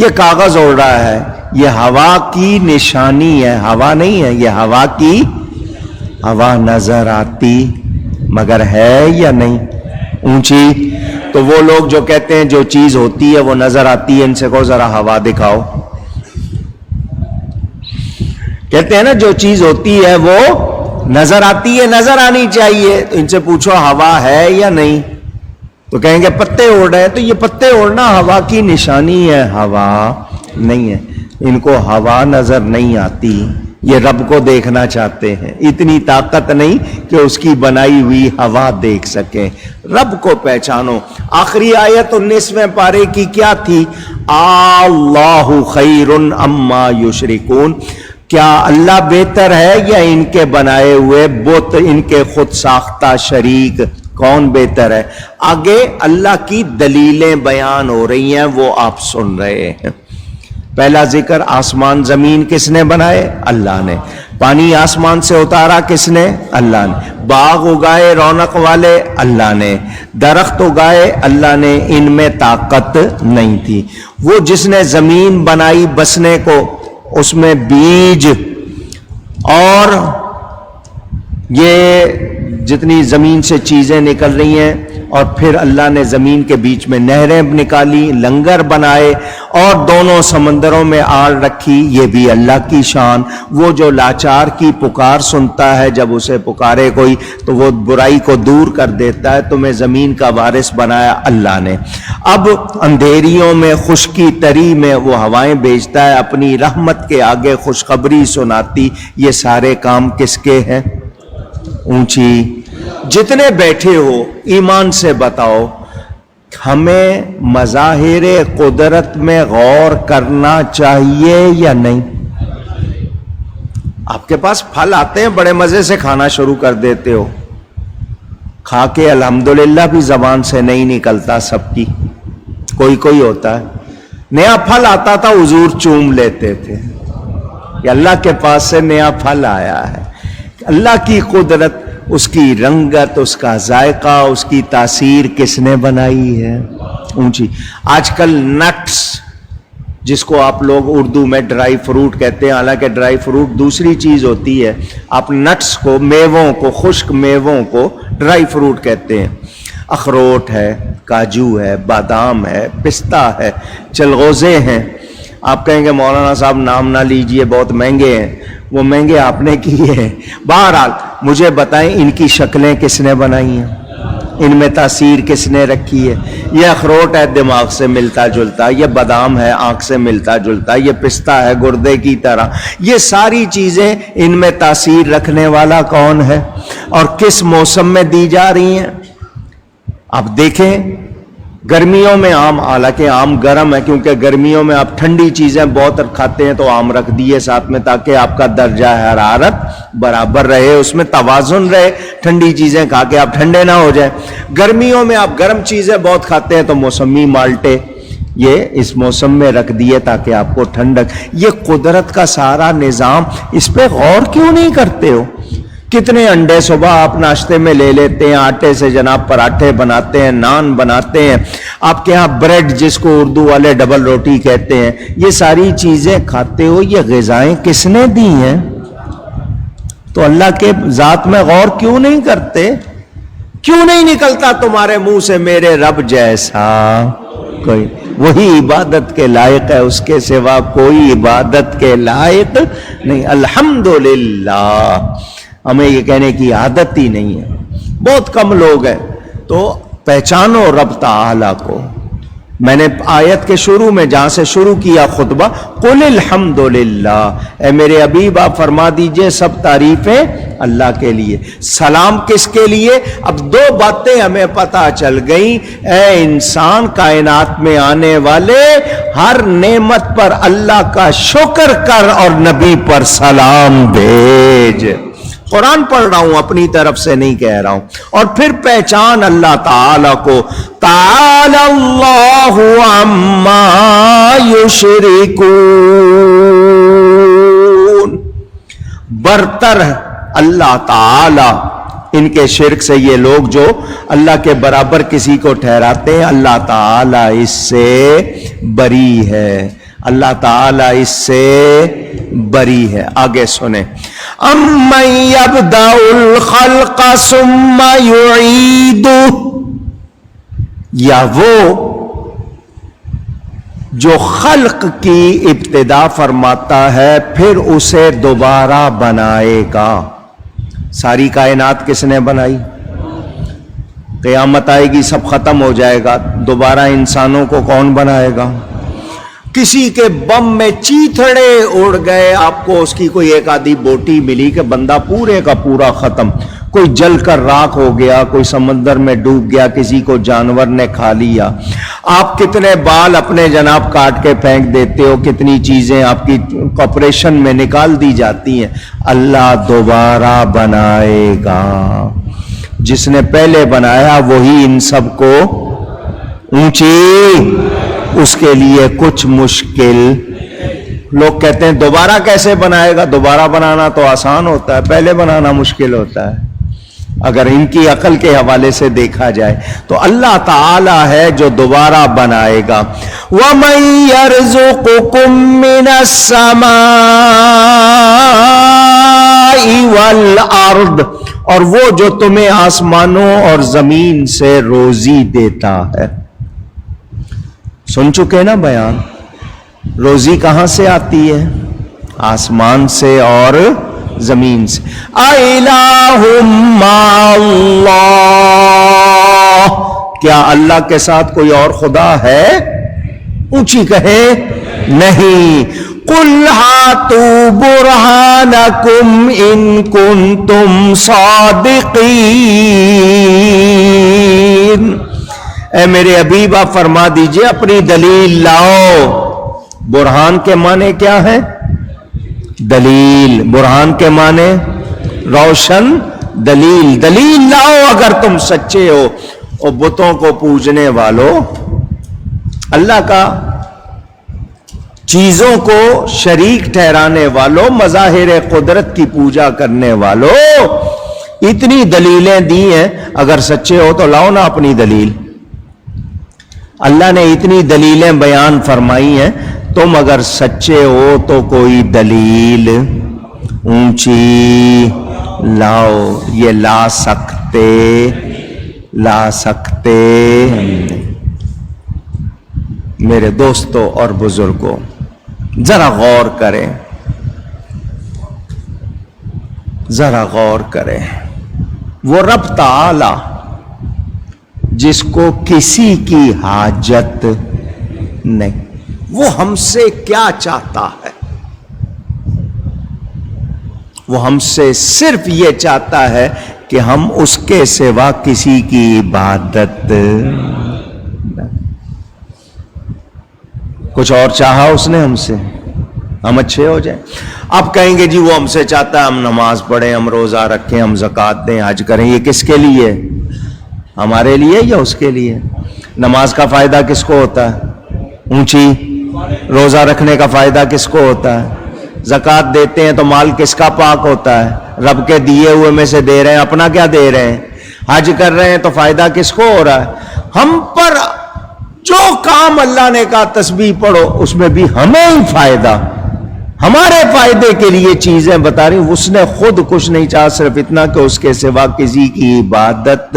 یہ کاغذ اڑ رہا ہے، یہ ہوا کی نشانی ہے، ہوا نہیں ہے، یہ ہوا کی، ہوا نظر آتی مگر ہے یا نہیں؟ اونچی۔ تو وہ لوگ جو کہتے ہیں جو چیز ہوتی ہے وہ نظر آتی ہے، ان سے کہو ذرا ہوا دکھاؤ۔ کہتے ہیں نا جو چیز ہوتی ہے وہ نظر آتی ہے، نظر آنی چاہیے، تو ان سے پوچھو ہوا ہے یا نہیں، تو کہیں گے پتے اڑ رہے ہیں، تو یہ پتے اڑنا ہوا کی نشانی ہے۔ ہوا نہیں ہے، ان کو ہوا نظر نہیں آتی، یہ رب کو دیکھنا چاہتے ہیں، اتنی طاقت نہیں کہ اس کی بنائی ہوئی ہوا دیکھ سکیں۔ رب کو پہچانو۔ آخری آیت 19ویں پارے کی کیا تھی؟ اللہ خیر اما یشرکون، کیا اللہ بہتر ہے یا ان کے بنائے ہوئے بت، ان کے خود ساختہ شریک؟ کون بہتر ہے؟ آگے اللہ کی دلیلیں بیان ہو رہی ہیں، وہ آپ سن رہے ہیں۔ پہلا ذکر، آسمان زمین کس نے بنائے؟ اللہ نے۔ پانی آسمان سے اتارا کس نے؟ اللہ نے۔ باغ اگائے رونق والے؟ اللہ نے۔ درخت اگائے؟ اللہ نے۔ ان میں طاقت نہیں تھی۔ وہ جس نے زمین بنائی بسنے کو، اس میں بیج اور یہ جتنی زمین سے چیزیں نکل رہی ہیں، اور پھر اللہ نے زمین کے بیچ میں نہریں نکالی، لنگر بنائے اور دونوں سمندروں میں آڑ رکھی، یہ بھی اللہ کی شان۔ وہ جو لاچار کی پکار سنتا ہے، جب اسے پکارے کوئی تو وہ برائی کو دور کر دیتا ہے۔ تمہیں زمین کا وارث بنایا اللہ نے۔ اب اندھیریوں میں، خشکی تری میں وہ ہوائیں بھیجتا ہے، اپنی رحمت کے آگے خوشخبری سناتی۔ یہ سارے کام کس کے ہیں؟ اونچی جتنے بیٹھے ہو ایمان سے بتاؤ، ہمیں مظاہر قدرت میں غور کرنا چاہیے یا نہیں؟ آپ کے پاس پھل آتے ہیں، بڑے مزے سے کھانا شروع کر دیتے ہو، کھا کے الحمدللہ بھی زبان سے نہیں نکلتا سب کی، کوئی ہوتا ہے۔ نیا پھل آتا تھا حضور چوم لیتے تھے کہ اللہ کے پاس سے نیا پھل آیا ہے۔ اللہ کی قدرت، اس کی رنگت، اس کا ذائقہ، اس کی تاثیر کس نے بنائی ہے؟ اونچی۔ آج کل نٹس، جس کو آپ لوگ اردو میں ڈرائی فروٹ کہتے ہیں، حالانکہ ڈرائی فروٹ دوسری چیز ہوتی ہے، آپ نٹس کو، میووں کو، خشک میووں کو ڈرائی فروٹ کہتے ہیں۔ اخروٹ ہے، کاجو ہے، بادام ہے، پستہ ہے، چلغوزے ہیں۔ آپ کہیں گے مولانا صاحب نام نہ لیجئے، بہت مہنگے ہیں۔ وہ مہنگے آپ نے کیے ہیں۔ بہرحال مجھے بتائیں، ان کی شکلیں کس نے بنائی ہیں؟ ان میں تاثیر کس نے رکھی ہے؟ یہ اخروٹ ہے، دماغ سے ملتا جلتا، یہ بادام ہے، آنکھ سے ملتا جلتا، یہ پستہ ہے، گردے کی طرح۔ یہ ساری چیزیں، ان میں تاثیر رکھنے والا کون ہے؟ اور کس موسم میں دی جا رہی ہیں؟ آپ دیکھیں، گرمیوں میں آم، حالانکہ آم گرم ہے، کیونکہ گرمیوں میں آپ ٹھنڈی چیزیں بہت کھاتے ہیں، تو آم رکھ دیے ساتھ میں تاکہ آپ کا درجہ حرارت برابر رہے، اس میں توازن رہے، ٹھنڈی چیزیں کھا کے آپ ٹھنڈے نہ ہو جائیں۔ گرمیوں میں آپ گرم چیزیں بہت کھاتے ہیں، تو موسمی مالٹے یہ اس موسم میں رکھ دیے تاکہ آپ کو ٹھنڈک۔ یہ قدرت کا سارا نظام، اس پہ غور کیوں نہیں کرتے ہو؟ کتنے انڈے صبح آپ ناشتے میں لے لیتے ہیں، آٹے سے جناب پراٹھے بناتے ہیں، نان بناتے ہیں، آپ کے ہاں بریڈ جس کو اردو والے ڈبل روٹی کہتے ہیں، یہ ساری چیزیں کھاتے ہو۔ یہ غذائیں کس نے دی ہیں؟ تو اللہ کے ذات میں غور کیوں نہیں کرتے؟ کیوں نہیں نکلتا تمہارے منہ سے میرے رب جیسا کوئی؟ وہی عبادت کے لائق ہے، اس کے سوا کوئی عبادت کے لائق نہیں۔ الحمدللہ، ہمیں یہ کہنے کی عادت ہی نہیں ہے، بہت کم لوگ ہیں۔ تو پہچانو رب تعالیٰ کو۔ میں نے آیت کے شروع میں جہاں سے شروع کیا خطبہ، قل الحمدللہ، اے میرے حبیب آپ فرما دیجئے سب تعریفیں اللہ کے لیے۔ سلام کس کے لیے؟ اب دو باتیں ہمیں پتہ چل گئیں۔ اے انسان، کائنات میں آنے والے ہر نعمت پر اللہ کا شکر کر اور نبی پر سلام بھیج۔ قرآن پڑھ رہا ہوں، اپنی طرف سے نہیں کہہ رہا ہوں۔ اور پھر پہچان اللہ تعالی کو، تعالی اللہ عما یشرکون، برتر اللہ تعالی ان کے شرک سے۔ یہ لوگ جو اللہ کے برابر کسی کو ٹھہراتے ہیں، اللہ تعالی اس سے بری ہے، اللہ تعالیٰ اس سے بری ہے۔ آگے سنیں، اَمَّن يَبْدَأُ الْخَلْقَ ثُمَّ يُعِيدُهُ، یا وہ جو خلق کی ابتدا فرماتا ہے پھر اسے دوبارہ بنائے گا۔ ساری کائنات کس نے بنائی؟ قیامت آئے گی، سب ختم ہو جائے گا، دوبارہ انسانوں کو کون بنائے گا؟ کسی کے بم میں چیتھڑے اڑ گئے، آپ کو اس کی کوئی ایک آدھی بوٹی ملی کہ بندہ پورے کا پورا ختم، کوئی جل کر راکھ ہو گیا، کوئی سمندر میں ڈوب گیا، کسی کو جانور نے کھا لیا۔ آپ کتنے بال اپنے جناب کاٹ کے پھینک دیتے ہو، کتنی چیزیں آپ کی آپریشن میں نکال دی جاتی ہیں، اللہ دوبارہ بنائے گا۔ جس نے پہلے بنایا وہی ان سب کو اونچی، اس کے لیے کچھ مشکل۔ لوگ کہتے ہیں دوبارہ کیسے بنائے گا؟ دوبارہ بنانا تو آسان ہوتا ہے، پہلے بنانا مشکل ہوتا ہے۔ اگر ان کی عقل کے حوالے سے دیکھا جائے تو اللہ تعالی ہے جو دوبارہ بنائے گا۔ وَمَن يَرْزُقُكُم مِّنَ السَّمَاءِ وَالْأَرْضِ، اور وہ جو تمہیں آسمانوں اور زمین سے روزی دیتا ہے۔ سن چکے نا بیان، روزی کہاں سے آتی ہے؟ آسمان سے اور زمین سے۔ اِلَٰهٌ مَّعَ اللَّهِ، کیا اللہ کے ساتھ کوئی اور خدا ہے؟ اونچی کہے نہیں۔ قُلْ هَاتُوا بُرْهَانَكُمْ إِن كُنتُمْ صَادِقِينَ، اے میرے حبیب آپ فرما دیجئے اپنی دلیل لاؤ۔ برہان کے معنی کیا ہے؟ دلیل۔ برہان کے معنی روشن دلیل۔ دلیل لاؤ اگر تم سچے ہو۔ اور بتوں کو پوجنے والوں، اللہ کا چیزوں کو شریک ٹھہرانے والوں، مظاہر قدرت کی پوجا کرنے والوں، اتنی دلیلیں دی ہیں، اگر سچے ہو تو لاؤ نا اپنی دلیل۔ اللہ نے اتنی دلیلیں بیان فرمائی ہیں، تم اگر سچے ہو تو کوئی دلیل اونچی لاؤ۔ یہ لا سکتے میرے دوستوں اور بزرگوں، ذرا غور کریں، ذرا غور کریں۔ وہ رب تعالی جس کو کسی کی حاجت نہیں، وہ ہم سے کیا چاہتا ہے؟ وہ ہم سے صرف یہ چاہتا ہے کہ ہم اس کے سوا کسی کی عبادت، کچھ اور چاہا اس نے ہم سے، ہم اچھے ہو جائیں۔ آپ کہیں گے جی وہ ہم سے چاہتا ہے ہم نماز پڑھیں، ہم روزہ رکھیں، ہم زکوٰۃ دیں، حج کریں۔ یہ کس کے لیے؟ ہمارے لیے یا اس کے لیے؟ نماز کا فائدہ کس کو ہوتا ہے؟ اونچی۔ روزہ رکھنے کا فائدہ کس کو ہوتا ہے؟ زکوٰۃ دیتے ہیں تو مال کس کا پاک ہوتا ہے؟ رب کے دیے ہوئے میں سے دے رہے ہیں، اپنا کیا دے رہے ہیں؟ حج کر رہے ہیں تو فائدہ کس کو ہو رہا ہے؟ ہم پر جو کام اللہ نے کہا تسبیح پڑھو، اس میں بھی ہمیں ہی فائدہ، ہمارے فائدے کے لیے چیزیں بتا رہی۔ اس نے خود کچھ نہیں چاہا، صرف اتنا کہ اس کے سوا کسی کی عبادت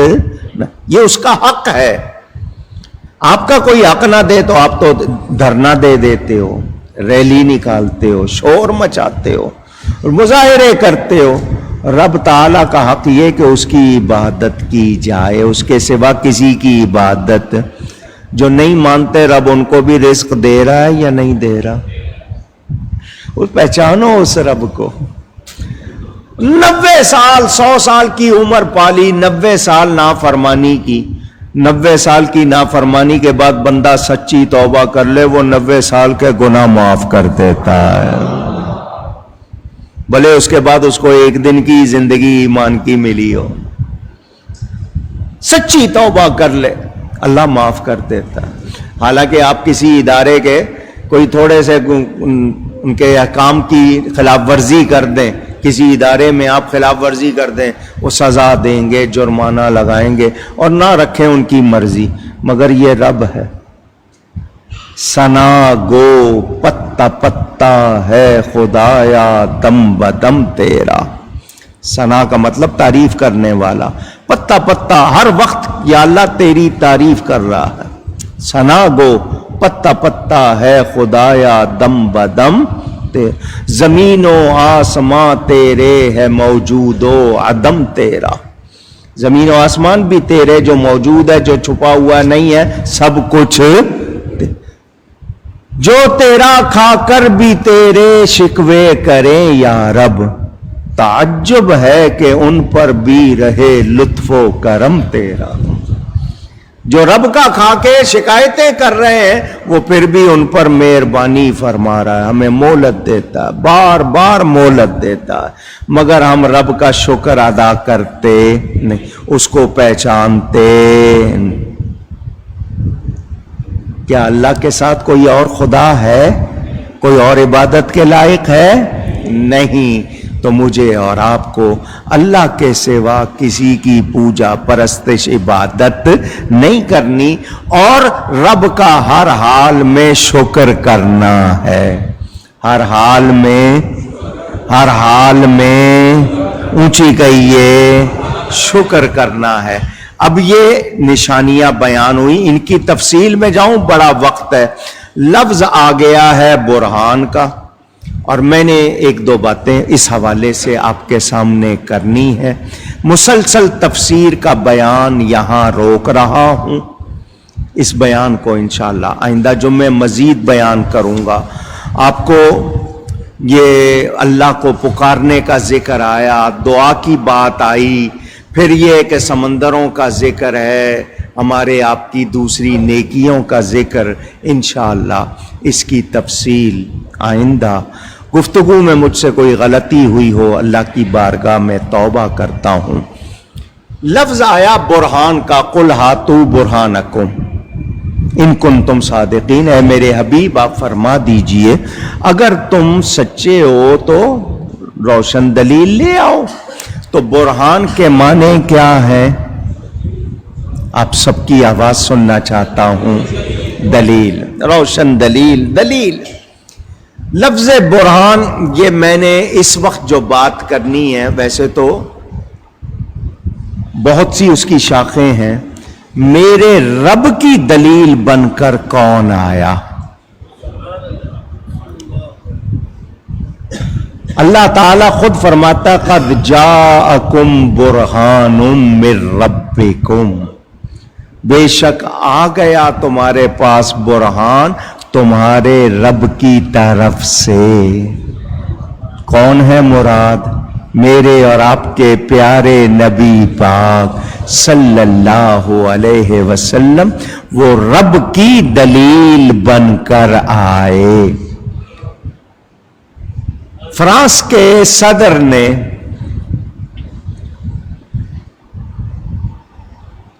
نہ، یہ اس کا حق ہے۔ آپ کا کوئی حق نہ دے تو آپ تو دھرنا دے دیتے ہو، ریلی نکالتے ہو، شور مچاتے ہو، مظاہرے کرتے ہو۔ رب تعالیٰ کا حق یہ کہ اس کی عبادت کی جائے، اس کے سوا کسی کی عبادت۔ جو نہیں مانتے رب ان کو بھی رزق دے رہا ہے یا نہیں دے رہا؟ پہچانو اس رب کو۔ 90 سال 100 سال کی عمر پالی، 90 سال نافرمانی کی، 90 سال کی نافرمانی کے بعد بندہ سچی توبہ کر لے، وہ 90 سال کے گناہ معاف کر دیتا ہے، بھلے اس کے بعد اس کو ایک دن کی زندگی ایمان کی ملی ہو۔ سچی توبہ کر لے، اللہ معاف کر دیتا ہے۔ حالانکہ آپ کسی ادارے کے کوئی تھوڑے سے ان کے احکام کی خلاف ورزی کر دیں، کسی ادارے میں آپ خلاف ورزی کر دیں، وہ سزا دیں گے، جرمانہ لگائیں گے، اور نہ رکھیں ان کی مرضی، مگر یہ رب ہے۔ ثنا گو پتا پتا ہے خدایا دم بدم تیرا۔ ثنا کا مطلب تعریف کرنے والا، پتا پتا ہر وقت یا اللہ تیری تعریف کر رہا ہے۔ ثنا گو پتا پتا ہے خدایا دم بدم تیرا، زمین و آسمان تیرے ہے موجود و عدم تیرا۔ زمین و آسمان بھی تیرے، جو موجود ہے، جو چھپا ہوا نہیں ہے، سب کچھ۔ جو تیرا کھا کر بھی تیرے شکوے کریں یا رب، تعجب ہے کہ ان پر بھی رہے لطف و کرم تیرا۔ جو رب کا کھا کے شکایتیں کر رہے ہیں وہ پھر بھی ان پر مہربانی فرما رہا ہے، ہمیں مہلت دیتا ہے، بار بار مہلت دیتا ہے، مگر ہم رب کا شکر ادا کرتے نہیں، اس کو پہچانتے نہیں۔ کیا اللہ کے ساتھ کوئی اور خدا ہے؟ کوئی اور عبادت کے لائق ہے؟ نہیں۔ تو مجھے اور آپ کو اللہ کے سوا کسی کی پوجا پرستش عبادت نہیں کرنی، اور رب کا ہر حال میں شکر کرنا ہے، ہر حال میں اونچی کہیے شکر کرنا ہے۔ اب یہ نشانیاں بیان ہوئی، ان کی تفصیل میں جاؤں بڑا وقت ہے۔ لفظ آ گیا ہے برہان کا، اور میں نے ایک دو باتیں اس حوالے سے آپ کے سامنے کرنی ہے۔ مسلسل تفسیر کا بیان یہاں روک رہا ہوں، اس بیان کو انشاءاللہ آئندہ جمعے مزید بیان کروں گا۔ آپ کو یہ اللہ کو پکارنے کا ذکر آیا، دعا کی بات آئی، پھر یہ کہ سمندروں کا ذکر ہے، ہمارے آپ کی دوسری نیکیوں کا ذکر، انشاءاللہ اس کی تفصیل آئندہ۔ گفتگو میں مجھ سے کوئی غلطی ہوئی ہو اللہ کی بارگاہ میں توبہ کرتا ہوں۔ لفظ آیا برہان کا، قل ہاتوا برہانکم ان کنتم صادقین، اے میرے حبیب آپ فرما دیجئے اگر تم سچے ہو تو روشن دلیل لے آؤ۔ تو برہان کے معنی کیا ہے؟ آپ سب کی آواز سننا چاہتا ہوں۔ دلیل، روشن دلیل، دلیل۔ لفظ برہان یہ میں نے اس وقت جو بات کرنی ہے، ویسے تو بہت سی اس کی شاخیں ہیں۔ میرے رب کی دلیل بن کر کون آیا؟ اللہ تعالیٰ خود فرماتا قد جاءکم برہان من ربکم، بے شک آ گیا تمہارے پاس برہان تمہارے رب کی طرف سے۔ کون ہے مراد؟ میرے اور آپ کے پیارے نبی پاک صلی اللہ علیہ وسلم، وہ رب کی دلیل بن کر آئے۔ فرانس کے صدر نے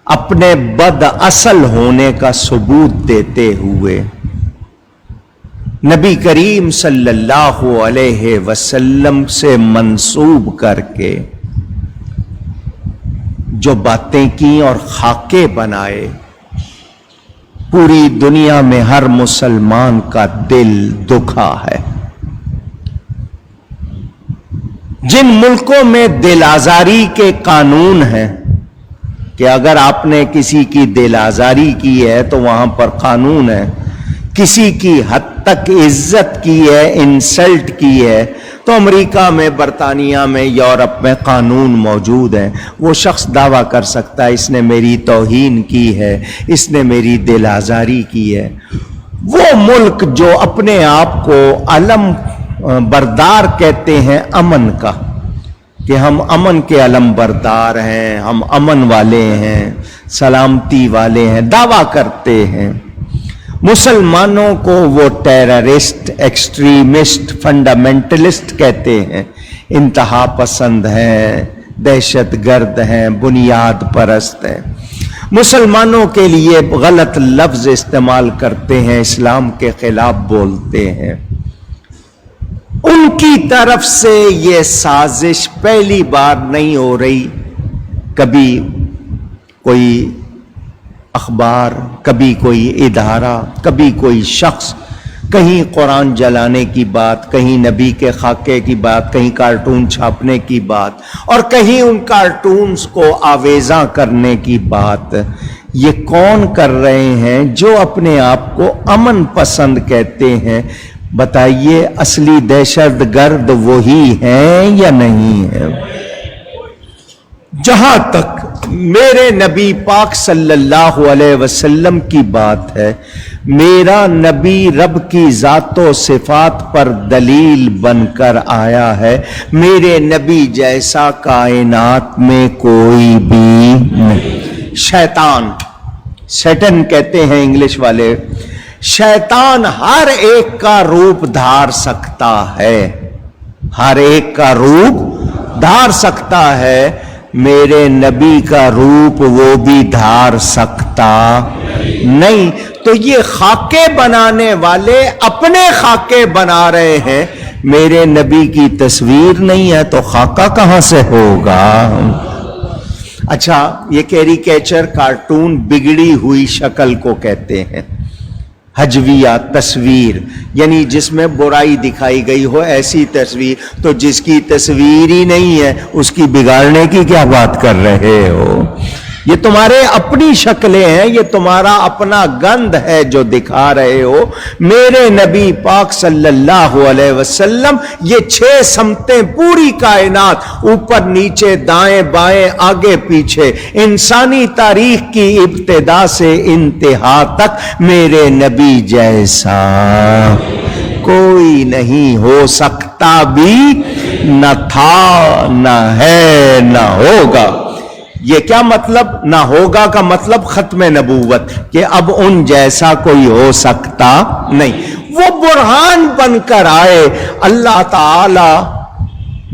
اپنے بد اصل ہونے کا ثبوت دیتے ہوئے نبی کریم صلی اللہ علیہ وسلم سے منسوب کر کے جو باتیں کی اور خاکے بنائے، پوری دنیا میں ہر مسلمان کا دل دکھا ہے۔ جن ملکوں میں دل آزاری کے قانون ہیں کہ اگر آپ نے کسی کی دل آزاری کی ہے تو وہاں پر قانون ہے، کسی کی حد تک عزت کی ہے، انسلٹ کی ہے، تو امریکہ میں، برطانیہ میں، یورپ میں قانون موجود ہیں۔ وہ شخص دعویٰ کر سکتا ہے اس نے میری توہین کی ہے، اس نے میری دل آزاری کی ہے۔ وہ ملک جو اپنے آپ کو علم بردار کہتے ہیں امن کا، کہ ہم امن کے علم بردار ہیں، ہم امن والے ہیں، سلامتی والے ہیں، دعویٰ کرتے ہیں، مسلمانوں کو وہ ٹیررسٹ، ایکسٹریمسٹ، فنڈامنٹلسٹ کہتے ہیں، انتہا پسند ہیں، دہشت گرد ہیں، بنیاد پرست ہیں، مسلمانوں کے لیے غلط لفظ استعمال کرتے ہیں، اسلام کے خلاف بولتے ہیں۔ ان کی طرف سے یہ سازش پہلی بار نہیں ہو رہی، کبھی کوئی اخبار، کبھی کوئی ادارہ، کبھی کوئی شخص، کہیں قرآن جلانے کی بات، کہیں نبی کے خاکے کی بات، کہیں کارٹون چھاپنے کی بات، اور کہیں ان کارٹونز کو آویزاں کرنے کی بات۔ یہ کون کر رہے ہیں؟ جو اپنے آپ کو امن پسند کہتے ہیں۔ بتائیے اصلی دہشت گرد وہی ہیں یا نہیں ہیں؟ جہاں تک میرے نبی پاک صلی اللہ علیہ وسلم کی بات ہے. میرا نبی رب کی ذات و صفات پر دلیل بن کر آیا ہے. میرے نبی جیسا کائنات میں کوئی بھی نہیں. شیطان، سیٹن کہتے ہیں انگلش والے، شیطان ہر ایک کا روپ دھار سکتا ہے، ہر ایک کا روپ دھار سکتا ہے. میرے نبی کا روپ وہ بھی دھار سکتا نہیں. تو یہ خاکے بنانے والے اپنے خاکے بنا رہے ہیں. میرے نبی کی تصویر نہیں ہے تو خاکہ کہاں سے ہوگا؟ اچھا، یہ کیریکیچر کارٹون بگڑی ہوئی شکل کو کہتے ہیں. حجویہ تصویر، یعنی جس میں برائی دکھائی گئی ہو ایسی تصویر. تو جس کی تصویر ہی نہیں ہے اس کی بگاڑنے کی کیا بات کر رہے ہو؟ یہ تمہارے اپنی شکلیں ہیں، یہ تمہارا اپنا گند ہے جو دکھا رہے ہو. میرے نبی پاک صلی اللہ علیہ وسلم یہ 6 سمتیں پوری کائنات، اوپر نیچے دائیں بائیں آگے پیچھے، انسانی تاریخ کی ابتدا سے انتہا تک میرے نبی جیسا کوئی نہیں ہو سکتا بھی، نہ تھا، نہ ہے، نہ ہوگا. یہ کیا مطلب؟ نہ ہوگا کا مطلب ختم نبوت، کہ اب ان جیسا کوئی ہو سکتا نہیں. وہ برہان بن کر آئے. اللہ تعالی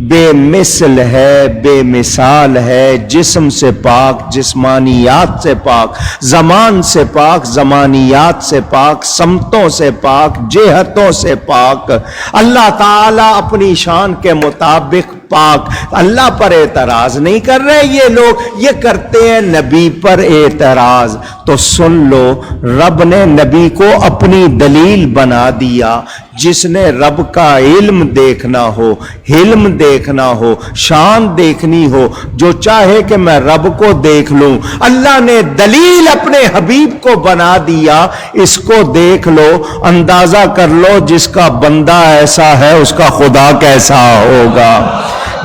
بے مثل ہے، بے مثال ہے، جسم سے پاک، جسمانیات سے پاک، زمان سے پاک، زمانیات سے پاک، سمتوں سے پاک، جہتوں سے پاک. اللہ تعالی اپنی شان کے مطابق پاک. اللہ پر اعتراض نہیں کر رہے یہ لوگ، یہ کرتے ہیں نبی پر اعتراض. تو سن لو، رب نے نبی کو اپنی دلیل بنا دیا. جس نے رب کا علم دیکھنا ہو، حلم دیکھنا ہو، شان دیکھنی ہو، جو چاہے کہ میں رب کو دیکھ لوں، اللہ نے دلیل اپنے حبیب کو بنا دیا. اس کو دیکھ لو، اندازہ کر لو، جس کا بندہ ایسا ہے اس کا خدا کیسا ہوگا.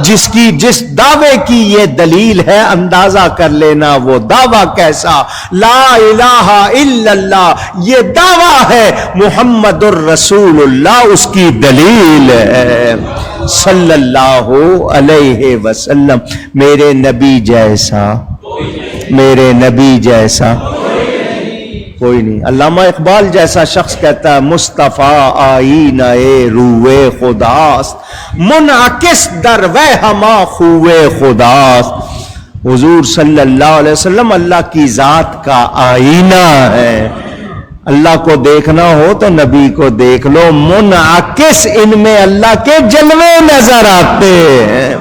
جس دعوے کی یہ دلیل ہے، اندازہ کر لینا وہ دعویٰ کیسا. لا الہ الا اللہ یہ دعویٰ ہے، محمد الرسول اللہ اس کی دلیل ہے صلی اللہ علیہ وسلم. میرے نبی جیسا، میرے نبی جیسا کوئی نہیں. علامہ اقبال جیسا شخص کہتا ہے، مصطفیٰ آئینہ روئے خداست، منعکس در وے ہما خوئے خداست. حضور صلی اللہ علیہ وسلم اللہ کی ذات کا آئینہ ہے. اللہ کو دیکھنا ہو تو نبی کو دیکھ لو، منعکس ان میں اللہ کے جلوے نظر آتے ہیں.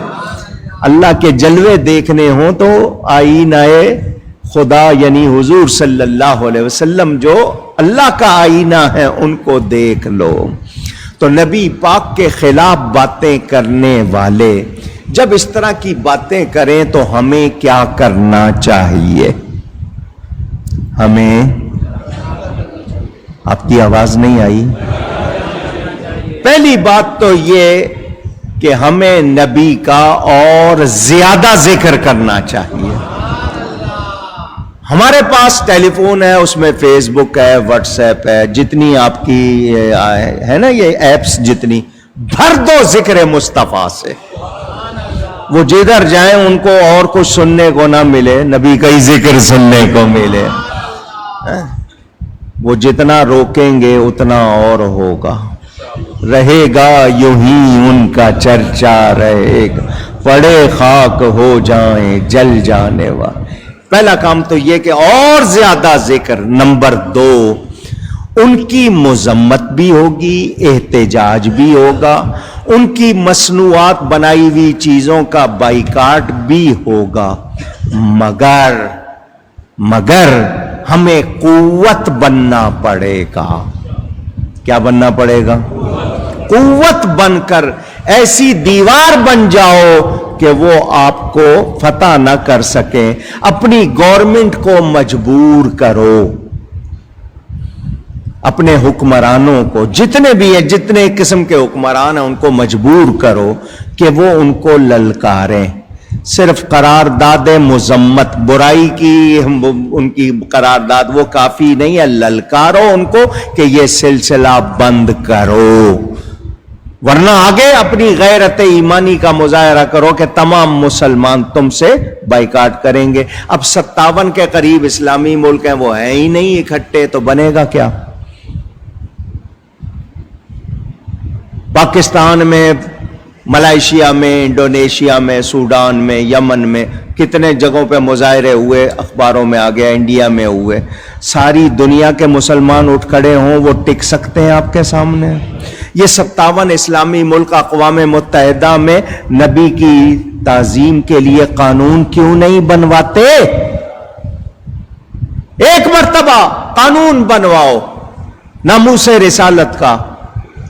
اللہ کے جلوے دیکھنے ہوں تو آئینہ خدا یعنی حضور صلی اللہ علیہ وسلم جو اللہ کا آئینہ ہے ان کو دیکھ لو. تو نبی پاک کے خلاف باتیں کرنے والے جب اس طرح کی باتیں کریں تو ہمیں کیا کرنا چاہیے؟ ہمیں، آپ کی آواز نہیں آئی؟ پہلی بات تو یہ کہ ہمیں نبی کا اور زیادہ ذکر کرنا چاہیے. ہمارے پاس ٹیلی فون ہے، اس میں فیس بک ہے، واٹس ایپ ہے، جتنی آپ کی ہے نا یہ ایپس، جتنی بھر دو ذکر مصطفیٰ سے. وہ جدھر جائیں ان کو اور کچھ سننے کو نہ ملے، نبی کا ہی ذکر سننے کو ملے. وہ جتنا روکیں گے اتنا اور ہوگا. رہے گا یوں ہی ان کا چرچا رہے گا، پڑے خاک ہو جائیں جل جانے والے. پہلا کام تو یہ کہ اور زیادہ ذکر. نمبر 2، ان کی مذمت بھی ہوگی، احتجاج بھی ہوگا، ان کی مصنوعات بنائی ہوئی چیزوں کا بائیکاٹ بھی ہوگا. مگر ہمیں قوت بننا پڑے گا. کیا بننا پڑے گا؟ قوت بن کر ایسی دیوار بن جاؤ کہ وہ آپ کو فتح نہ کر سکیں. اپنی گورنمنٹ کو مجبور کرو، اپنے حکمرانوں کو، جتنے بھی ہیں، جتنے قسم کے حکمران ہیں ان کو مجبور کرو کہ وہ ان کو للکاریں. صرف قرارداد مذمت، برائی کی ان کی قرارداد وہ کافی نہیں ہے، للکارو ان کو کہ یہ سلسلہ بند کرو، ورنہ آگے اپنی غیرت ایمانی کا مظاہرہ کرو کہ تمام مسلمان تم سے بائیکاٹ کریں گے۔ اب 57 کے قریب اسلامی ملک ہیں، وہ ہیں ہی نہیں اکٹھے، تو بنے گا کیا؟ پاکستان میں، ملائیشیا میں، انڈونیشیا میں، سوڈان میں، یمن میں کتنے جگہوں پہ مظاہرے ہوئے، اخباروں میں آ گیا، انڈیا میں ہوئے۔ ساری دنیا کے مسلمان اٹھ کھڑے ہوں، وہ ٹک سکتے ہیں آپ کے سامنے؟ یہ 57 اسلامی ملک اقوام متحدہ میں نبی کی تعظیم کے لیے قانون کیوں نہیں بنواتے؟ ایک مرتبہ قانون بنواؤ ناموس رسالت کا،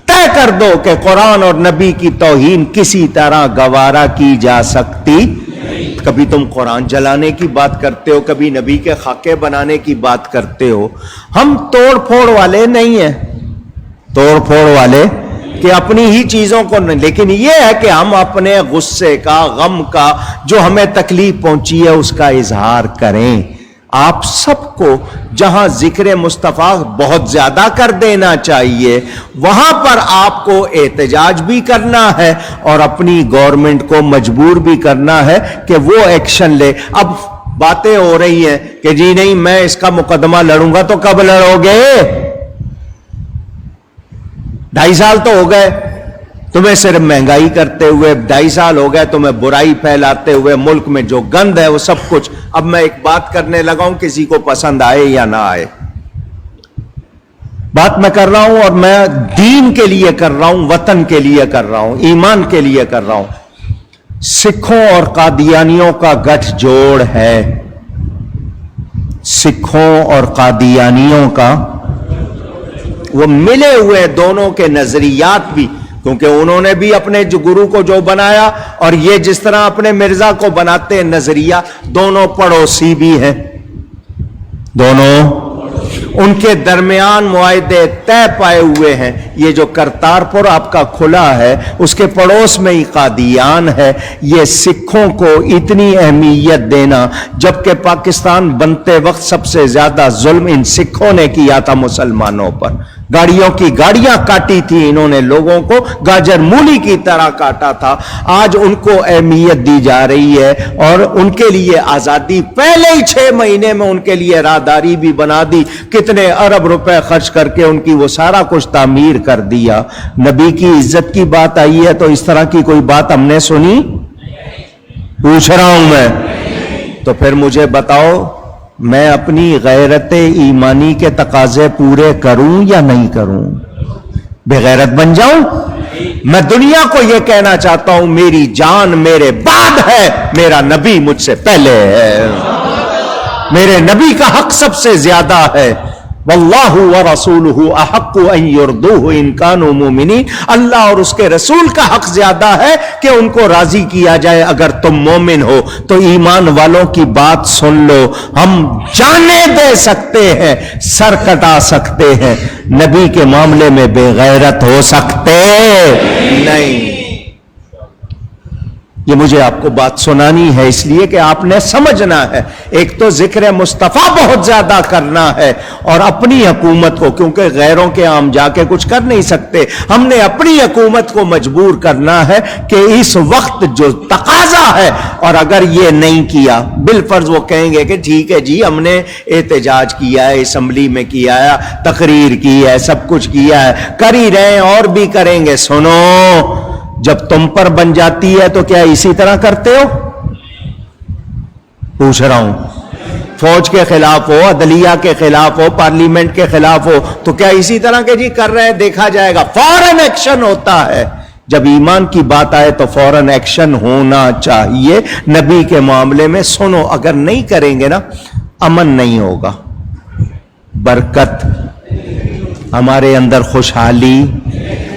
طے کر دو کہ قرآن اور نبی کی توہین کسی طرح گوارا کی جا سکتی۔ کبھی تم قرآن جلانے کی بات کرتے ہو، کبھی نبی کے خاکے بنانے کی بات کرتے ہو۔ ہم توڑ پھوڑ والے نہیں ہیں، توڑ پھوڑ والے کہ اپنی ہی چیزوں کو نہیں، لیکن یہ ہے کہ ہم اپنے غصے کا، غم کا، جو ہمیں تکلیف پہنچی ہے اس کا اظہار کریں۔ آپ سب کو جہاں ذکر مصطفیٰ بہت زیادہ کر دینا چاہیے، وہاں پر آپ کو احتجاج بھی کرنا ہے اور اپنی گورنمنٹ کو مجبور بھی کرنا ہے کہ وہ ایکشن لے۔ اب باتیں ہو رہی ہیں کہ جی نہیں میں اس کا مقدمہ لڑوں گا، تو کب لڑو گے؟ 2.5 سال تو ہو گئے تمہیں صرف مہنگائی کرتے ہوئے، 2.5 سال ہو گئے تمہیں برائی پھیلاتے ہوئے، ملک میں جو گند ہے وہ سب کچھ۔ اب میں ایک بات کرنے لگا ہوں، کسی کو پسند آئے یا نہ آئے، بات میں کر رہا ہوں، اور میں دین کے لیے کر رہا ہوں، وطن کے لیے کر رہا ہوں، ایمان کے لیے کر رہا ہوں۔ سکھوں اور قادیانیوں کا گٹھ جوڑ ہے، سکھوں اور قادیانیوں کا، وہ ملے ہوئے دونوں کے نظریات بھی، کیونکہ انہوں نے بھی اپنے جو گرو کو جو بنایا اور یہ جس طرح اپنے مرزا کو بناتے ہیں نظریہ، دونوں پڑوسی بھی ہیں، دونوں ان کے درمیان معاہدے طے پائے ہوئے ہیں۔ یہ جو کرتارپور آپ کا کھلا ہے اس کے پڑوس میں ہی قادیان ہے۔ یہ سکھوں کو اتنی اہمیت دینا، جبکہ پاکستان بنتے وقت سب سے زیادہ ظلم ان سکھوں نے کیا تھا مسلمانوں پر، گاڑیوں کی گاڑیاں کاٹی تھی انہوں نے، لوگوں کو گاجر مولی کی طرح کاٹا تھا۔ آج ان کو اہمیت دی جا رہی ہے اور ان کے لیے آزادی، پہلے ہی 6 مہینے میں ان کے لیے راہداری بھی بنا دی، کتنے ارب روپے خرچ کر کے ان کی وہ سارا کچھ تعمیر کر دیا۔ نبی کی عزت کی بات آئی ہے تو اس طرح کی کوئی بات ہم نے سنی؟ پوچھ رہا ہوں میں، تو پھر مجھے بتاؤ میں اپنی غیرت ایمانی کے تقاضے پورے کروں یا نہیں کروں؟ بے غیرت بن جاؤں؟ میں دنیا کو یہ کہنا چاہتا ہوں میری جان میرے بعد ہے، میرا نبی مجھ سے پہلے ہے، میرے نبی کا حق سب سے زیادہ ہے۔ واللہ ورسولہ احق ان یرضوہ ان کانوا مومنین، اللہ اور اس کے رسول کا حق زیادہ ہے کہ ان کو راضی کیا جائے اگر تم مومن ہو۔ تو ایمان والوں کی بات سن لو، ہم جانے دے سکتے ہیں، سر کٹا سکتے ہیں، نبی کے معاملے میں بے غیرت ہو سکتے نہیں۔ یہ مجھے آپ کو بات سنانی ہے اس لیے کہ آپ نے سمجھنا ہے، ایک تو ذکر مصطفیٰ بہت زیادہ کرنا ہے، اور اپنی حکومت کو، کیونکہ غیروں کے ہم جا کے کچھ کر نہیں سکتے، ہم نے اپنی حکومت کو مجبور کرنا ہے کہ اس وقت جو تقاضا ہے، اور اگر یہ نہیں کیا بالفرض وہ کہیں گے کہ ٹھیک ہے جی ہم نے احتجاج کیا ہے، اسمبلی میں کیا ہے، تقریر کی ہے، سب کچھ کیا ہے، کر ہی رہے ہیں اور بھی کریں گے۔ سنو، جب تم پر بن جاتی ہے تو کیا اسی طرح کرتے ہو؟ پوچھ رہا ہوں، فوج کے خلاف ہو، عدلیہ کے خلاف ہو، پارلیمنٹ کے خلاف ہو، تو کیا اسی طرح کہ جی کر رہے ہیں دیکھا جائے گا؟ فوراً ایکشن ہوتا ہے۔ جب ایمان کی بات آئے تو فوراً ایکشن ہونا چاہیے۔ نبی کے معاملے میں سنو، اگر نہیں کریں گے نا، امن نہیں ہوگا، برکت، ہمارے اندر خوشحالی،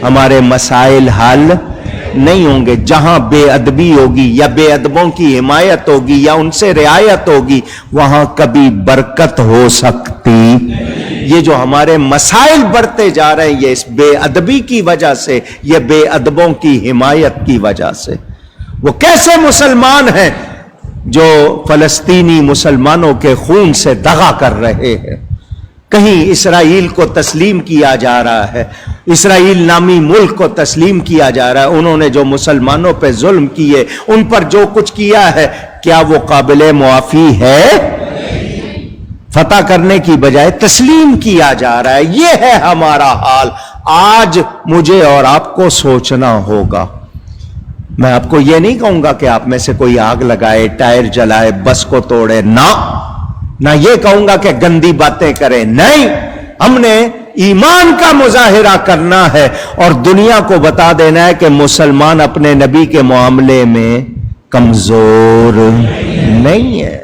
ہمارے مسائل حل نہیں ہوں گے۔ جہاں بے ادبی ہوگی یا بے ادبوں کی حمایت ہوگی یا ان سے رعایت ہوگی، وہاں کبھی برکت ہو سکتی۔ یہ جو ہمارے مسائل بڑھتے جا رہے ہیں، یہ اس بے ادبی کی وجہ سے، یہ بے ادبوں کی حمایت کی وجہ سے۔ وہ کیسے مسلمان ہیں جو فلسطینی مسلمانوں کے خون سے دغا کر رہے ہیں؟ کہیں اسرائیل کو تسلیم کیا جا رہا ہے، اسرائیل نامی ملک کو تسلیم کیا جا رہا ہے۔ انہوں نے جو مسلمانوں پہ ظلم کیے، ان پر جو کچھ کیا ہے، کیا وہ قابل معافی ہے؟ فتح کرنے کی بجائے تسلیم کیا جا رہا ہے۔ یہ ہے ہمارا حال۔ آج مجھے اور آپ کو سوچنا ہوگا۔ میں آپ کو یہ نہیں کہوں گا کہ آپ میں سے کوئی آگ لگائے، ٹائر جلائے، بس کو توڑے، نہ یہ کہوں گا کہ گندی باتیں کریں، نہیں، ہم نے ایمان کا مظاہرہ کرنا ہے اور دنیا کو بتا دینا ہے کہ مسلمان اپنے نبی کے معاملے میں کمزور نہیں ہے۔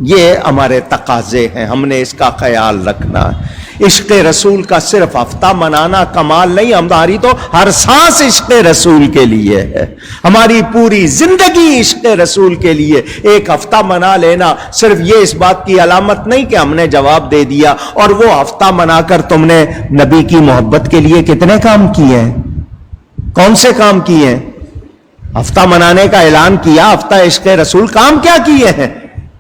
یہ ہمارے تقاضے ہیں، ہم نے اس کا خیال رکھنا ہے۔ عشق رسول کا صرف ہفتہ منانا کمال نہیں، ہماری تو ہر سانس عشق رسول کے لیے ہے، ہماری پوری زندگی عشق رسول کے لیے۔ ایک ہفتہ منا لینا صرف یہ اس بات کی علامت نہیں کہ ہم نے جواب دے دیا، اور وہ ہفتہ منا کر تم نے نبی کی محبت کے لیے کتنے کام کیے ہیں؟ کون سے کام کیے ہیں؟ ہفتہ منانے کا اعلان کیا، ہفتہ عشق رسول، کام کیا کیے ہیں؟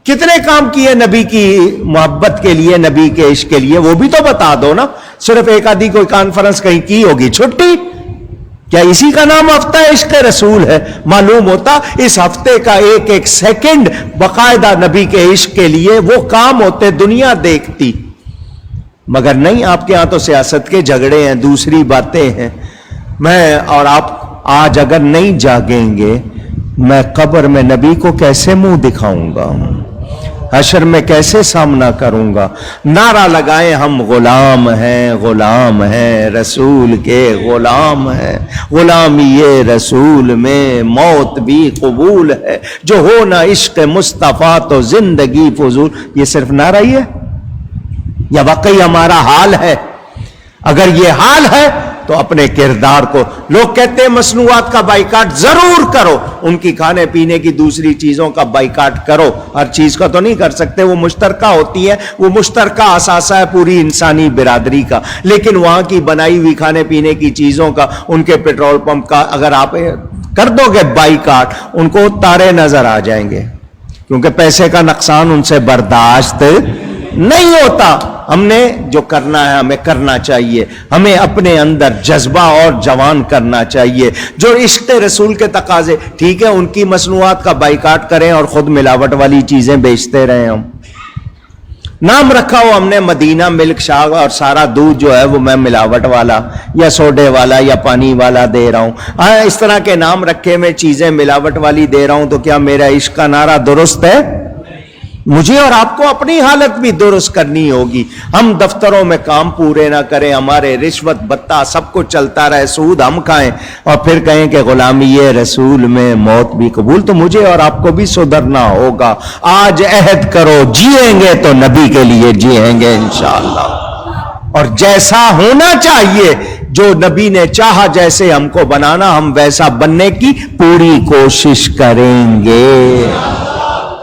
کتنے کام کیے نبی کی محبت کے لیے، نبی کے عشق کے لیے؟ وہ بھی تو بتا دو نا۔ صرف ایک آدھی کوئی کانفرنس کہیں کی ہوگی، چھٹی، کیا اسی کا نام ہفتہ عشق رسول ہے؟ معلوم ہوتا اس ہفتے کا ایک ایک سیکنڈ باقاعدہ نبی کے عشق کے لیے وہ کام ہوتے، دنیا دیکھتی۔ مگر نہیں، آپ کے ہاں تو سیاست کے جھگڑے ہیں، دوسری باتیں ہیں۔ میں اور آپ آج اگر نہیں جاگیں گے، میں قبر میں نبی کو کیسے منہ دکھاؤں گا؟ حشر میں کیسے سامنا کروں گا؟ نعرہ لگائیں ہم غلام ہیں، غلام ہیں، رسول کے غلام ہیں، غلامی رسول میں موت بھی قبول ہے، جو ہو نہ عشق مصطفیٰ تو زندگی فضول۔ یہ صرف نعرہ ہی ہے یا واقعی ہمارا حال ہے؟ اگر یہ حال ہے تو اپنے کردار کو، لوگ کہتے ہیں مصنوعات کا بائیکاٹ، ضرور کرو، ان کی کھانے پینے کی دوسری چیزوں کا بائیکاٹ کرو، ہر چیز کا تو نہیں کر سکتے، وہ مشترکہ ہوتی ہے، وہ مشترکہ اثاثہ ہے پوری انسانی برادری کا، لیکن وہاں کی بنائی ہوئی کھانے پینے کی چیزوں کا، ان کے پیٹرول پمپ کا اگر آپ کر دو گے بائیکاٹ، ان کو تارے نظر آ جائیں گے، کیونکہ پیسے کا نقصان ان سے برداشت نہیں ہوتا۔ ہم نے جو کرنا ہے ہمیں کرنا چاہیے، ہمیں اپنے اندر جذبہ اور جوان کرنا چاہیے۔ جو عشق رسول کے تقاضے، ٹھیک ہے ان کی مصنوعات کا بائیکاٹ کریں اور خود ملاوٹ والی چیزیں بیچتے رہیں۔ ہم نام رکھا ہو ہم نے مدینہ ملک شاگ، اور سارا دودھ جو ہے وہ میں ملاوٹ والا یا سوڈے والا یا پانی والا دے رہا ہوں، اس طرح کے نام رکھے میں چیزیں ملاوٹ والی دے رہا ہوں، تو کیا میرا عشق کا نعرہ درست ہے؟ مجھے اور آپ کو اپنی حالت بھی درست کرنی ہوگی۔ ہم دفتروں میں کام پورے نہ کریں، ہمارے رشوت بتہ سب کچھ چلتا رہے، سود ہم کھائیں، اور پھر کہیں کہ غلامی رسول میں موت بھی قبول، تو مجھے اور آپ کو بھی سدھرنا ہوگا۔ آج عہد کرو، جیئیں گے تو نبی کے لیے جیئیں گے انشاءاللہ، اور جیسا ہونا چاہیے، جو نبی نے چاہا جیسے ہم کو بنانا، ہم ویسا بننے کی پوری کوشش کریں گے،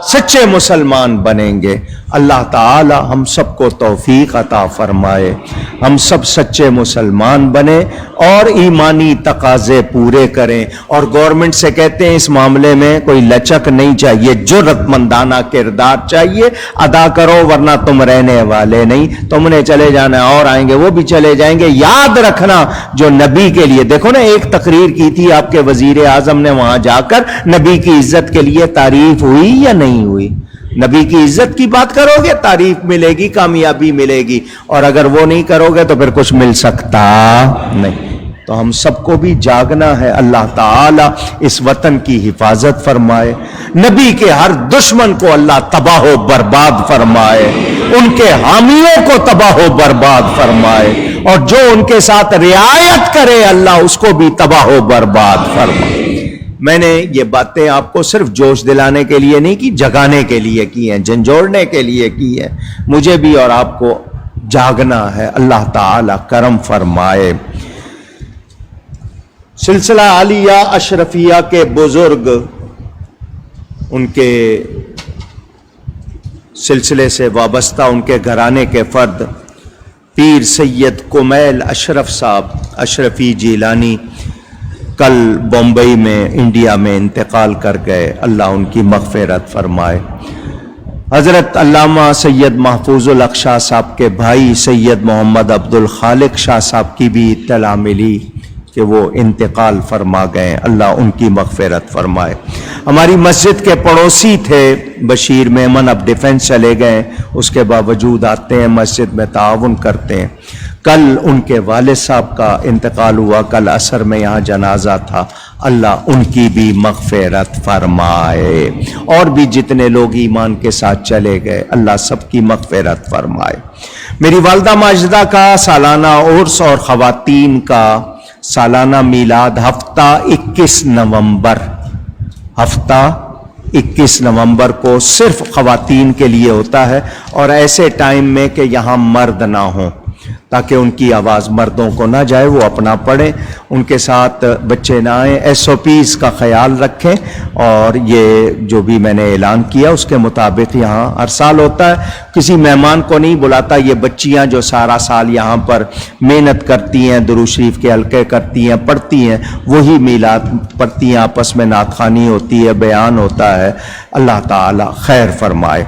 سچے مسلمان بنیں گے۔ اللہ تعالی ہم سب کو توفیق عطا فرمائے، ہم سب سچے مسلمان بنیں اور ایمانی تقاضے پورے کریں، اور گورنمنٹ سے کہتے ہیں اس معاملے میں کوئی لچک نہیں چاہیے، جرأت مندانہ کردار چاہیے، ادا کرو ورنہ تم رہنے والے نہیں، تم نے چلے جانا اور آئیں گے وہ بھی چلے جائیں گے۔ یاد رکھنا جو نبی کے لیے، دیکھو نا ایک تقریر کی تھی آپ کے وزیر اعظم نے، وہاں جا کر نبی کی عزت کے لیے تعریف ہوئی یا نہیں ہوئی؟ نبی کی عزت کی بات کرو گے تعریف ملے گی، کامیابی ملے گی، اور اگر وہ نہیں کرو گے تو پھر کچھ مل سکتا نہیں۔ تو ہم سب کو بھی جاگنا ہے، اللہ تعالیٰ اس وطن کی حفاظت فرمائے، نبی کے ہر دشمن کو اللہ تباہ و برباد فرمائے، ان کے حامیوں کو تباہ و برباد فرمائے، اور جو ان کے ساتھ رعایت کرے اللہ اس کو بھی تباہ و برباد فرمائے۔ میں نے یہ باتیں آپ کو صرف جوش دلانے کے لیے نہیں کی، جگانے کے لیے کی ہیں، جھنجھوڑنے کے لیے کی ہیں۔ مجھے بھی اور آپ کو جاگنا ہے، اللہ تعالی کرم فرمائے۔ سلسلہ عالیہ اشرفیہ کے بزرگ، ان کے سلسلے سے وابستہ ان کے گھرانے کے فرد پیر سید کمیل اشرف صاحب اشرفی جیلانی کل بمبئی میں انڈیا میں انتقال کر گئے، اللہ ان کی مغفرت فرمائے۔ حضرت علامہ سید محفوظ الحق شاہ صاحب کے بھائی سید محمد عبدالخالق شاہ صاحب کی بھی اطلاع ملی کہ وہ انتقال فرما گئے، اللہ ان کی مغفرت فرمائے۔ ہماری مسجد کے پڑوسی تھے بشیر میمن، اب ڈیفنس چلے گئے، اس کے باوجود آتے ہیں مسجد میں تعاون کرتے ہیں۔ کل ان کے والد صاحب کا انتقال ہوا، کل عصر میں یہاں جنازہ تھا، اللہ ان کی بھی مغفرت فرمائے، اور بھی جتنے لوگ ایمان کے ساتھ چلے گئے اللہ سب کی مغفرت فرمائے۔ میری والدہ ماجدہ کا سالانہ عرس اور خواتین کا سالانہ میلاد ہفتہ 21 نومبر کو صرف خواتین کے لیے ہوتا ہے، اور ایسے ٹائم میں کہ یہاں مرد نہ ہوں تاکہ ان کی آواز مردوں کو نہ جائے، وہ اپنا پڑھیں، ان کے ساتھ بچے نہ آئیں، SOPs کا خیال رکھیں، اور یہ جو بھی میں نے اعلان کیا اس کے مطابق یہاں ہر سال ہوتا ہے۔ کسی مہمان کو نہیں بلاتا، یہ بچیاں جو سارا سال یہاں پر محنت کرتی ہیں، درود شریف کے حلقے کرتی ہیں، پڑھتی ہیں، وہی میلاد پڑھتی ہیں، آپس میں نعت خوانی ہوتی ہے، بیان ہوتا ہے، اللہ تعالی خیر فرمائے۔